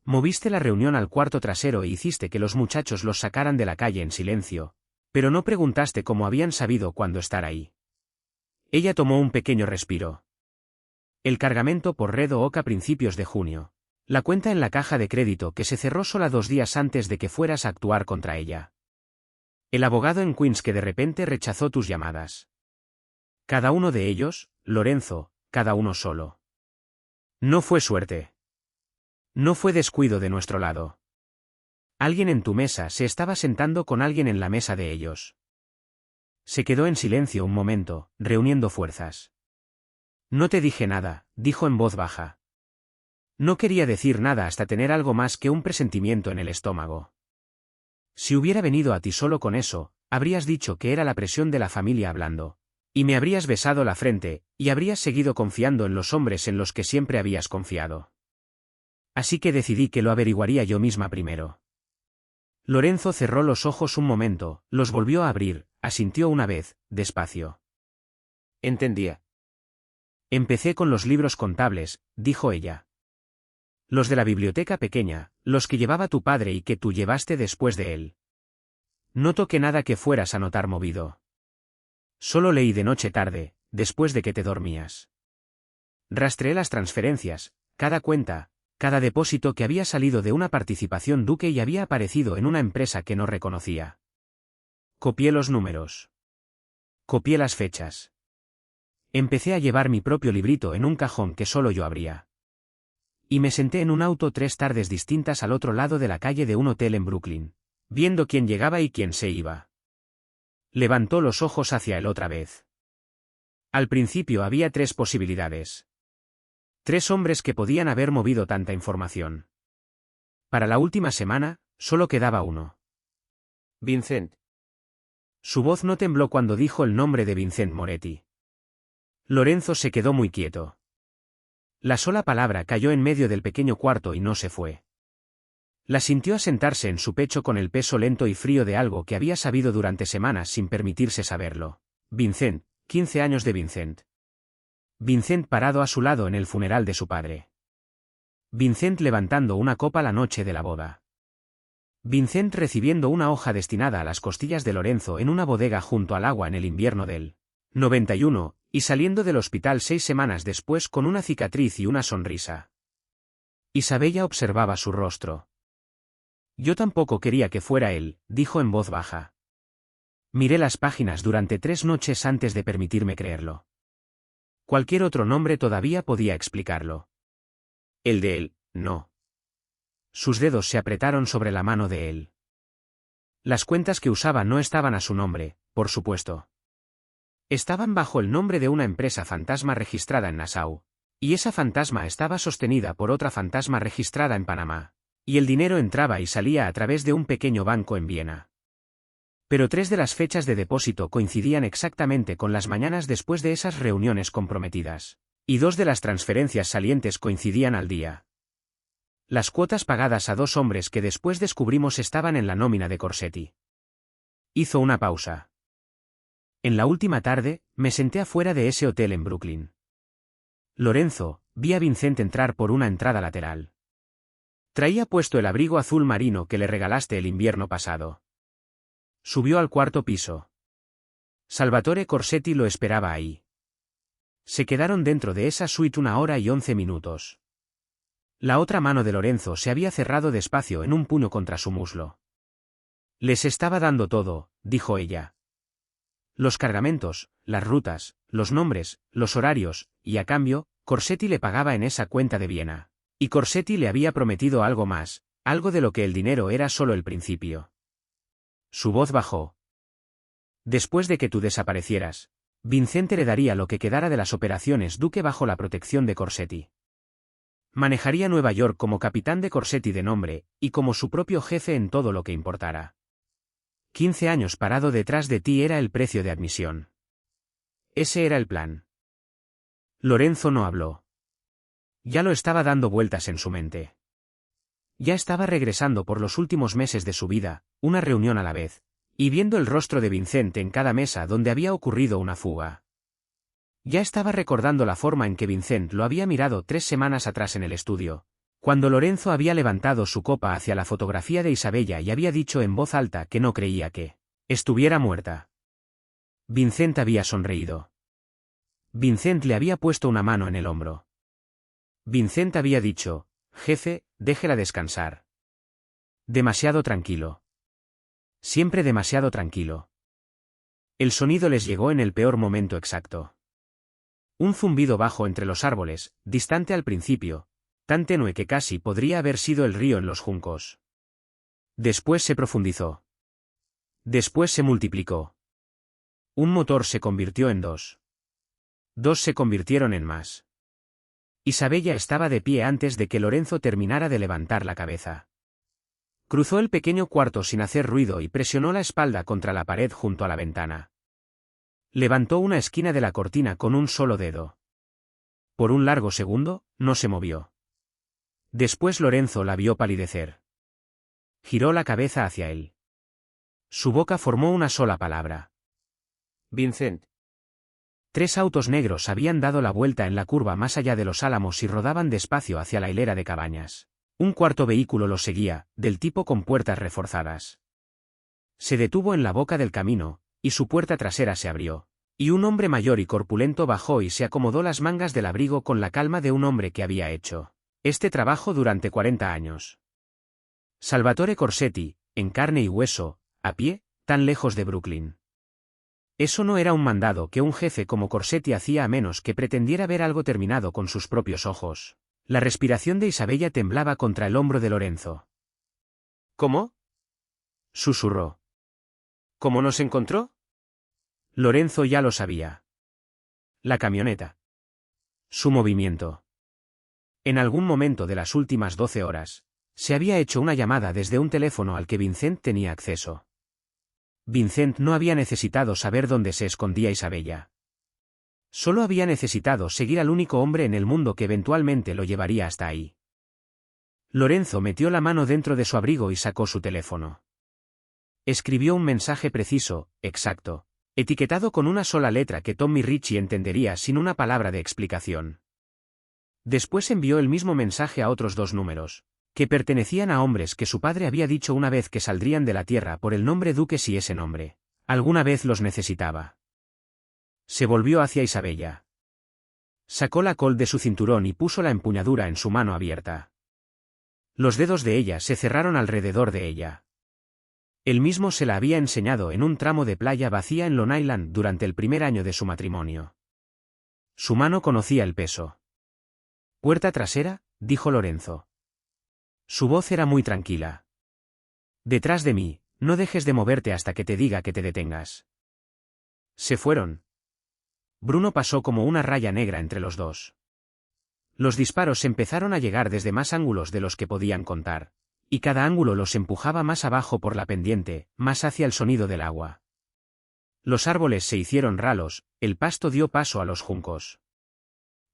Moviste la reunión al cuarto trasero e hiciste que los muchachos los sacaran de la calle en silencio, pero no preguntaste cómo habían sabido cuándo estar ahí. Ella tomó un pequeño respiro. El cargamento por Red Oak a principios de junio. La cuenta en la caja de crédito que se cerró sola 2 días antes de que fueras a actuar contra ella. El abogado en Queens que de repente rechazó tus llamadas. Cada uno de ellos, Lorenzo, cada uno solo. No fue suerte. No fue descuido de nuestro lado. Alguien en tu mesa se estaba sentando con alguien en la mesa de ellos. Se quedó en silencio un momento, reuniendo fuerzas. No te dije nada, dijo en voz baja. No quería decir nada hasta tener algo más que un presentimiento en el estómago. Si hubiera venido a ti solo con eso, habrías dicho que era la presión de la familia hablando, y me habrías besado la frente, y habrías seguido confiando en los hombres en los que siempre habías confiado. Así que decidí que lo averiguaría yo misma primero. Lorenzo cerró los ojos un momento, los volvió a abrir, asintió una vez, despacio. Entendía. Empecé con los libros contables, dijo ella. Los de la biblioteca pequeña, los que llevaba tu padre y que tú llevaste después de él. No toqué nada que fueras a notar movido. Solo leí de noche tarde, después de que te dormías. Rastreé las transferencias, cada cuenta, cada depósito que había salido de una participación Duque y había aparecido en una empresa que no reconocía. Copié los números. Copié las fechas. Empecé a llevar mi propio librito en un cajón que solo yo abría. Y me senté en un auto 3 tardes distintas al otro lado de la calle de un hotel en Brooklyn, viendo quién llegaba y quién se iba. Levantó los ojos hacia él otra vez. Al principio había 3 posibilidades. 3 hombres que podían haber movido tanta información. Para la última semana, solo quedaba uno. Vincent. Su voz no tembló cuando dijo el nombre de Vincent Moretti. Lorenzo se quedó muy quieto. La sola palabra cayó en medio del pequeño cuarto y no se fue. La sintió asentarse en su pecho con el peso lento y frío de algo que había sabido durante semanas sin permitirse saberlo. Vincent, 15 años de Vincent. Vincent parado a su lado en el funeral de su padre. Vincent levantando una copa la noche de la boda. Vincent recibiendo una hoja destinada a las costillas de Lorenzo en una bodega junto al agua en el invierno del 91, y saliendo del hospital 6 semanas después con una cicatriz y una sonrisa. Isabella observaba su rostro. Yo tampoco quería que fuera él, dijo en voz baja. Miré las páginas durante 3 noches antes de permitirme creerlo. Cualquier otro nombre todavía podía explicarlo. El de él, no. Sus dedos se apretaron sobre la mano de él. Las cuentas que usaba no estaban a su nombre, por supuesto. Estaban bajo el nombre de una empresa fantasma registrada en Nassau, Y esa fantasma estaba sostenida por otra fantasma registrada en Panamá. Y el dinero entraba y salía a través de un pequeño banco en Viena. Pero 3 de las fechas de depósito coincidían exactamente con las mañanas después de esas reuniones comprometidas. Y 2 de las transferencias salientes coincidían al día. Las cuotas pagadas a 2 hombres que después descubrimos estaban en la nómina de Corsetti. Hizo una pausa. En la última tarde, me senté afuera de ese hotel en Brooklyn. Lorenzo, vi a Vincent entrar por una entrada lateral. Traía puesto el abrigo azul marino que le regalaste el invierno pasado. Subió al 4º piso. Salvatore Corsetti lo esperaba ahí. Se quedaron dentro de esa suite 1 hora y 11 minutos. La otra mano de Lorenzo se había cerrado despacio en un puño contra su muslo. Les estaba dando todo, dijo ella. Los cargamentos, las rutas, los nombres, los horarios, y a cambio, Corsetti le pagaba en esa cuenta de Viena. Y Corsetti le había prometido algo más, algo de lo que el dinero era solo el principio. Su voz bajó. Después de que tú desaparecieras, Vincent heredaría lo que quedara de las operaciones Duque bajo la protección de Corsetti. Manejaría Nueva York como capitán de Corsetti de nombre, y como su propio jefe en todo lo que importara. 15 años parado detrás de ti era el precio de admisión. Ese era el plan. Lorenzo no habló. Ya lo estaba dando vueltas en su mente. Ya estaba regresando por los últimos meses de su vida, una reunión a la vez, y viendo el rostro de Vincent en cada mesa donde había ocurrido una fuga. Ya estaba recordando la forma en que Vincent lo había mirado 3 semanas atrás en el estudio, cuando Lorenzo había levantado su copa hacia la fotografía de Isabella y había dicho en voz alta que no creía que estuviera muerta. Vincent había sonreído. Vincent le había puesto una mano en el hombro. Vincent había dicho, jefe, déjela descansar. Demasiado tranquilo. Siempre demasiado tranquilo. El sonido les llegó en el peor momento exacto. Un zumbido bajo entre los árboles, distante al principio, tan tenue que casi podría haber sido el río en los juncos. Después se profundizó. Después se multiplicó. Un motor se convirtió en 2. 2 se convirtieron en más. Isabella estaba de pie antes de que Lorenzo terminara de levantar la cabeza. Cruzó el pequeño cuarto sin hacer ruido y presionó la espalda contra la pared junto a la ventana. Levantó una esquina de la cortina con un solo dedo. Por un largo segundo, no se movió. Después Lorenzo la vio palidecer. Giró la cabeza hacia él. Su boca formó una sola palabra. Vincent. 3 autos negros habían dado la vuelta en la curva más allá de los álamos y rodaban despacio hacia la hilera de cabañas. Un 4º vehículo los seguía, del tipo con puertas reforzadas. Se detuvo en la boca del camino, y su puerta trasera se abrió. Y un hombre mayor y corpulento bajó y se acomodó las mangas del abrigo con la calma de un hombre que había hecho este trabajo durante 40 años. Salvatore Corsetti, en carne y hueso, a pie, tan lejos de Brooklyn. Eso no era un mandado que un jefe como Corsetti hacía a menos que pretendiera ver algo terminado con sus propios ojos. La respiración de Isabella temblaba contra el hombro de Lorenzo. ¿Cómo? Susurró. ¿Cómo nos encontró? Lorenzo ya lo sabía. La camioneta. Su movimiento. En algún momento de las últimas 12 horas, se había hecho una llamada desde un teléfono al que Vincent tenía acceso. Vincent no había necesitado saber dónde se escondía Isabella. Solo había necesitado seguir al único hombre en el mundo que eventualmente lo llevaría hasta ahí. Lorenzo metió la mano dentro de su abrigo y sacó su teléfono. Escribió un mensaje preciso, exacto, etiquetado con una sola letra que Tommy Ritchie entendería sin una palabra de explicación. Después envió el mismo mensaje a otros 2 números, que pertenecían a hombres que su padre había dicho una vez que saldrían de la tierra por el nombre Duque si ese nombre alguna vez los necesitaba. Se volvió hacia Isabella. Sacó la col de su cinturón y puso la empuñadura en su mano abierta. Los dedos de ella se cerraron alrededor de ella. Él mismo se la había enseñado en un tramo de playa vacía en Long Island durante el primer año de su matrimonio. Su mano conocía el peso. «¿Puerta trasera?», dijo Lorenzo. Su voz era muy tranquila. «Detrás de mí, no dejes de moverte hasta que te diga que te detengas». Se fueron. Bruno pasó como una raya negra entre los dos. Los disparos empezaron a llegar desde más ángulos de los que podían contar, y cada ángulo los empujaba más abajo por la pendiente, más hacia el sonido del agua. Los árboles se hicieron ralos, el pasto dio paso a los juncos.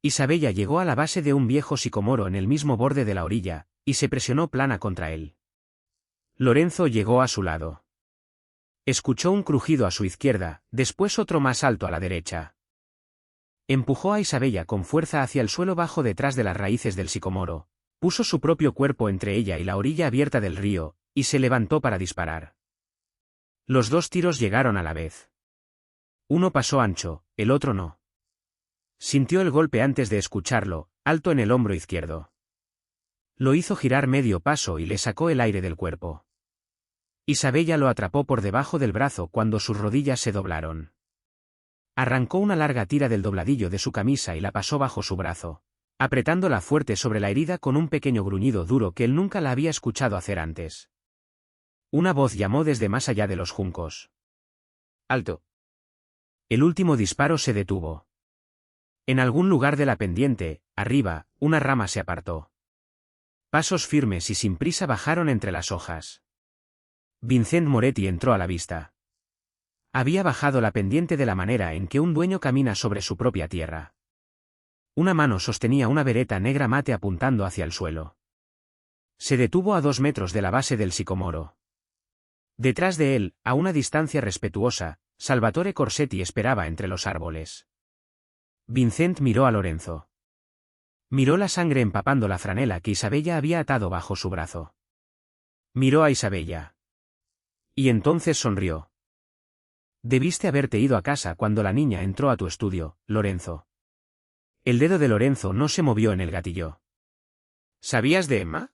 Isabella llegó a la base de un viejo sicomoro en el mismo borde de la orilla, y se presionó plana contra él. Lorenzo llegó a su lado. Escuchó un crujido a su izquierda, después otro más alto a la derecha. Empujó a Isabella con fuerza hacia el suelo bajo detrás de las raíces del sicomoro, puso su propio cuerpo entre ella y la orilla abierta del río, y se levantó para disparar. Los dos tiros llegaron a la vez. Uno pasó ancho, el otro no. Sintió el golpe antes de escucharlo, alto en el hombro izquierdo. Lo hizo girar medio paso y le sacó el aire del cuerpo. Isabella lo atrapó por debajo del brazo cuando sus rodillas se doblaron. Arrancó una larga tira del dobladillo de su camisa y la pasó bajo su brazo, apretándola fuerte sobre la herida con un pequeño gruñido duro que él nunca la había escuchado hacer antes. Una voz llamó desde más allá de los juncos. ¡Alto! El último disparo se detuvo. En algún lugar de la pendiente, arriba, una rama se apartó. Pasos firmes y sin prisa bajaron entre las hojas. Vincent Moretti entró a la vista. Había bajado la pendiente de la manera en que un dueño camina sobre su propia tierra. Una mano sostenía una bereta negra mate apuntando hacia el suelo. Se detuvo a 2 metros de la base del sicomoro. Detrás de él, a una distancia respetuosa, Salvatore Corsetti esperaba entre los árboles. Vincent miró a Lorenzo. Miró la sangre empapando la franela que Isabella había atado bajo su brazo. Miró a Isabella. Y entonces sonrió. Debiste haberte ido a casa cuando la niña entró a tu estudio, Lorenzo. El dedo de Lorenzo no se movió en el gatillo. ¿Sabías de Emma?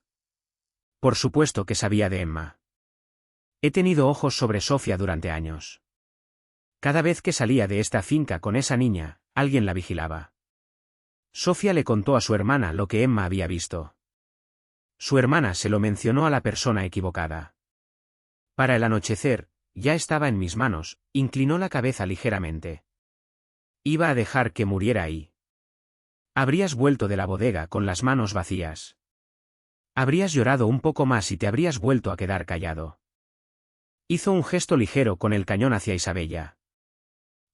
Por supuesto que sabía de Emma. He tenido ojos sobre Sofía durante años. Cada vez que salía de esta finca con esa niña, alguien la vigilaba. Sofía le contó a su hermana lo que Emma había visto. Su hermana se lo mencionó a la persona equivocada. Para el anochecer, ya estaba en mis manos, inclinó la cabeza ligeramente. Iba a dejar que muriera ahí. Habrías vuelto de la bodega con las manos vacías. Habrías llorado un poco más y te habrías vuelto a quedar callado. Hizo un gesto ligero con el cañón hacia Isabella.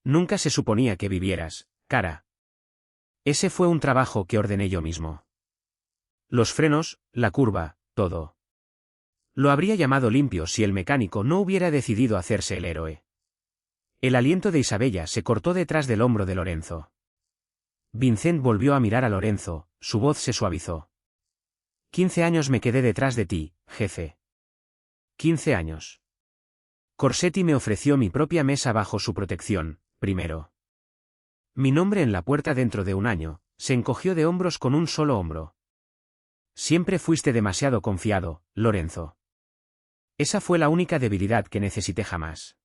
Nunca se suponía que vivieras, cara. Ese fue un trabajo que ordené yo mismo. Los frenos, la curva, todo. Lo habría llamado limpio si el mecánico no hubiera decidido hacerse el héroe. El aliento de Isabella se cortó detrás del hombro de Lorenzo. Vincent volvió a mirar a Lorenzo, su voz se suavizó. 15 años me quedé detrás de ti, jefe. 15 años. Corsetti me ofreció mi propia mesa bajo su protección, primero. Mi nombre en la puerta dentro de un año, se encogió de hombros con un solo hombro. Siempre fuiste demasiado confiado, Lorenzo. Esa fue la única debilidad que necesité jamás.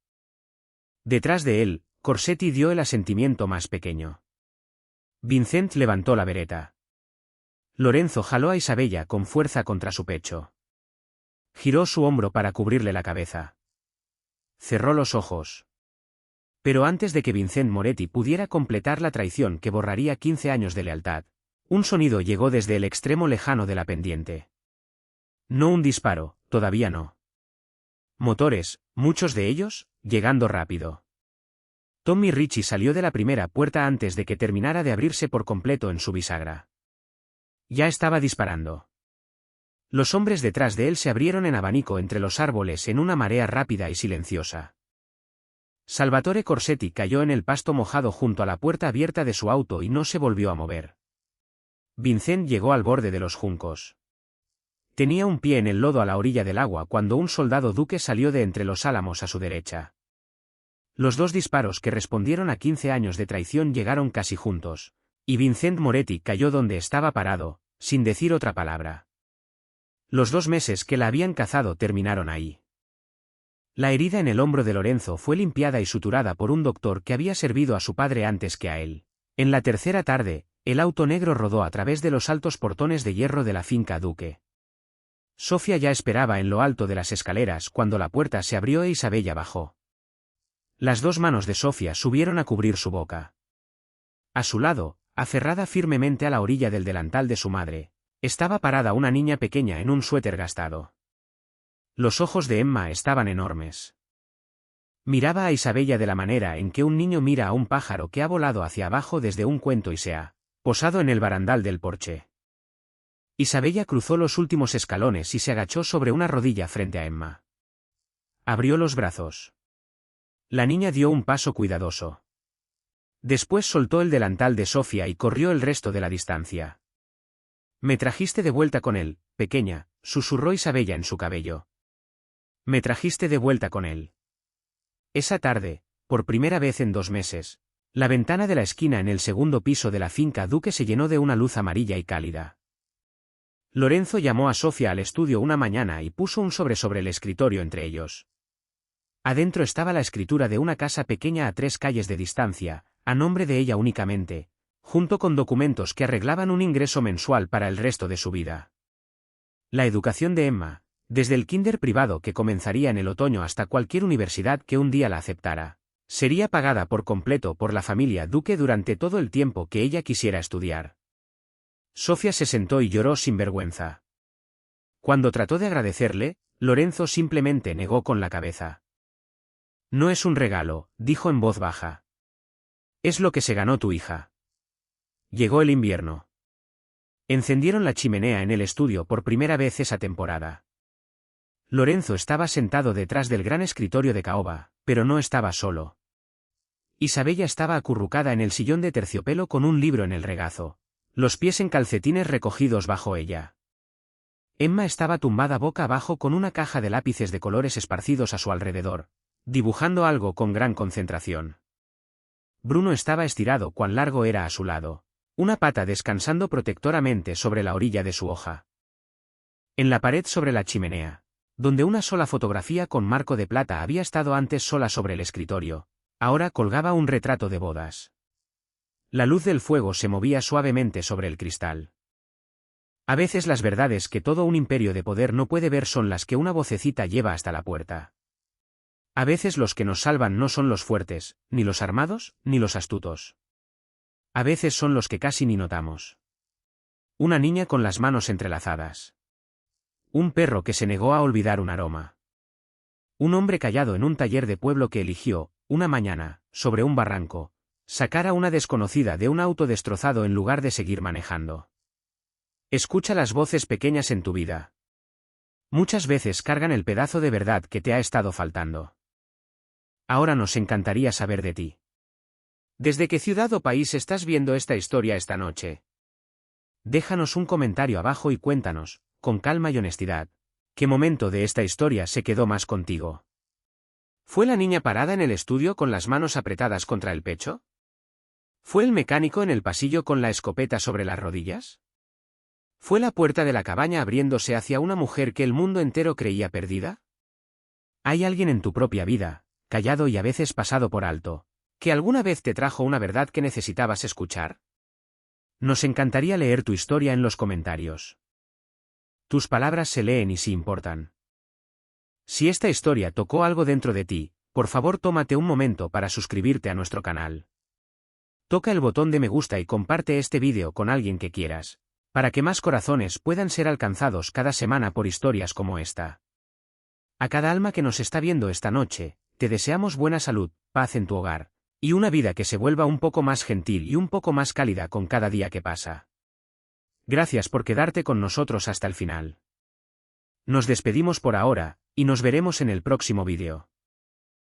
Detrás de él, Corsetti dio el asentimiento más pequeño. Vincent levantó la bereta. Lorenzo jaló a Isabella con fuerza contra su pecho. Giró su hombro para cubrirle la cabeza. Cerró los ojos. Pero antes de que Vincent Moretti pudiera completar la traición que borraría 15 años de lealtad, un sonido llegó desde el extremo lejano de la pendiente. No un disparo, todavía no. Motores, muchos de ellos, llegando rápido. Tommy Ritchie salió de la primera puerta antes de que terminara de abrirse por completo en su bisagra. Ya estaba disparando. Los hombres detrás de él se abrieron en abanico entre los árboles en una marea rápida y silenciosa. Salvatore Corsetti cayó en el pasto mojado junto a la puerta abierta de su auto y no se volvió a mover. Vincent llegó al borde de los juncos. Tenía un pie en el lodo a la orilla del agua cuando un soldado duque salió de entre los álamos a su derecha. Los dos disparos que respondieron a 15 años de traición llegaron casi juntos, y Vincent Moretti cayó donde estaba parado, sin decir otra palabra. Los 2 meses que la habían cazado terminaron ahí. La herida en el hombro de Lorenzo fue limpiada y suturada por un doctor que había servido a su padre antes que a él. En la tercera tarde, el auto negro rodó a través de los altos portones de hierro de la finca Duque. Sofía ya esperaba en lo alto de las escaleras cuando la puerta se abrió e Isabella bajó. Las 2 manos de Sofía subieron a cubrir su boca. A su lado, Aferrada firmemente a la orilla del delantal de su madre, estaba parada una niña pequeña en un suéter gastado. Los ojos de Emma estaban enormes. Miraba a Isabella de la manera en que un niño mira a un pájaro que ha volado hacia abajo desde un cuento y se ha posado en el barandal del porche. Isabella cruzó los últimos escalones y se agachó sobre una rodilla frente a Emma. Abrió los brazos. La niña dio un paso cuidadoso. Después soltó el delantal de Sofía y corrió el resto de la distancia. «Me trajiste de vuelta con él, pequeña», susurró Isabella en su cabello. «Me trajiste de vuelta con él». Esa tarde, por primera vez en 2 meses, la ventana de la esquina en el segundo piso de la finca Duque se llenó de una luz amarilla y cálida. Lorenzo llamó a Sofía al estudio una mañana y puso un sobre el escritorio entre ellos. Adentro estaba la escritura de una casa pequeña a 3 calles de distancia, a nombre de ella únicamente, junto con documentos que arreglaban un ingreso mensual para el resto de su vida. La educación de Emma, desde el kinder privado que comenzaría en el otoño hasta cualquier universidad que un día la aceptara, sería pagada por completo por la familia Duque durante todo el tiempo que ella quisiera estudiar. Sofía se sentó y lloró sin vergüenza. Cuando trató de agradecerle, Lorenzo simplemente negó con la cabeza. «No es un regalo», dijo en voz baja. «Es lo que se ganó tu hija». Llegó el invierno. Encendieron la chimenea en el estudio por primera vez esa temporada. Lorenzo estaba sentado detrás del gran escritorio de caoba, pero no estaba solo. Isabella estaba acurrucada en el sillón de terciopelo con un libro en el regazo, los pies en calcetines recogidos bajo ella. Emma estaba tumbada boca abajo con una caja de lápices de colores esparcidos a su alrededor, dibujando algo con gran concentración. Bruno estaba estirado cuán largo era a su lado, una pata descansando protectoramente sobre la orilla de su hoja. En la pared sobre la chimenea, donde una sola fotografía con marco de plata había estado antes sola sobre el escritorio, ahora colgaba un retrato de bodas. La luz del fuego se movía suavemente sobre el cristal. A veces las verdades que todo un imperio de poder no puede ver son las que una vocecita lleva hasta la puerta. A veces los que nos salvan no son los fuertes, ni los armados, ni los astutos. A veces son los que casi ni notamos. Una niña con las manos entrelazadas. Un perro que se negó a olvidar un aroma. Un hombre callado en un taller de pueblo que eligió, una mañana, sobre un barranco, sacar a una desconocida de un auto destrozado en lugar de seguir manejando. Escucha las voces pequeñas en tu vida. Muchas veces cargan el pedazo de verdad que te ha estado faltando. Ahora nos encantaría saber de ti. ¿Desde qué ciudad o país estás viendo esta historia esta noche? Déjanos un comentario abajo y cuéntanos, con calma y honestidad, ¿qué momento de esta historia se quedó más contigo? ¿Fue la niña parada en el estudio con las manos apretadas contra el pecho? ¿Fue el mecánico en el pasillo con la escopeta sobre las rodillas? ¿Fue la puerta de la cabaña abriéndose hacia una mujer que el mundo entero creía perdida? ¿Hay alguien en tu propia vida, callado y a veces pasado por alto, que alguna vez te trajo una verdad que necesitabas escuchar? Nos encantaría leer tu historia en los comentarios. Tus palabras se leen y sí importan. Si esta historia tocó algo dentro de ti, por favor tómate un momento para suscribirte a nuestro canal. Toca el botón de me gusta y comparte este vídeo con alguien que quieras, para que más corazones puedan ser alcanzados cada semana por historias como esta. A cada alma que nos está viendo esta noche, te deseamos buena salud, paz en tu hogar, y una vida que se vuelva un poco más gentil y un poco más cálida con cada día que pasa. Gracias por quedarte con nosotros hasta el final. Nos despedimos por ahora, y nos veremos en el próximo vídeo.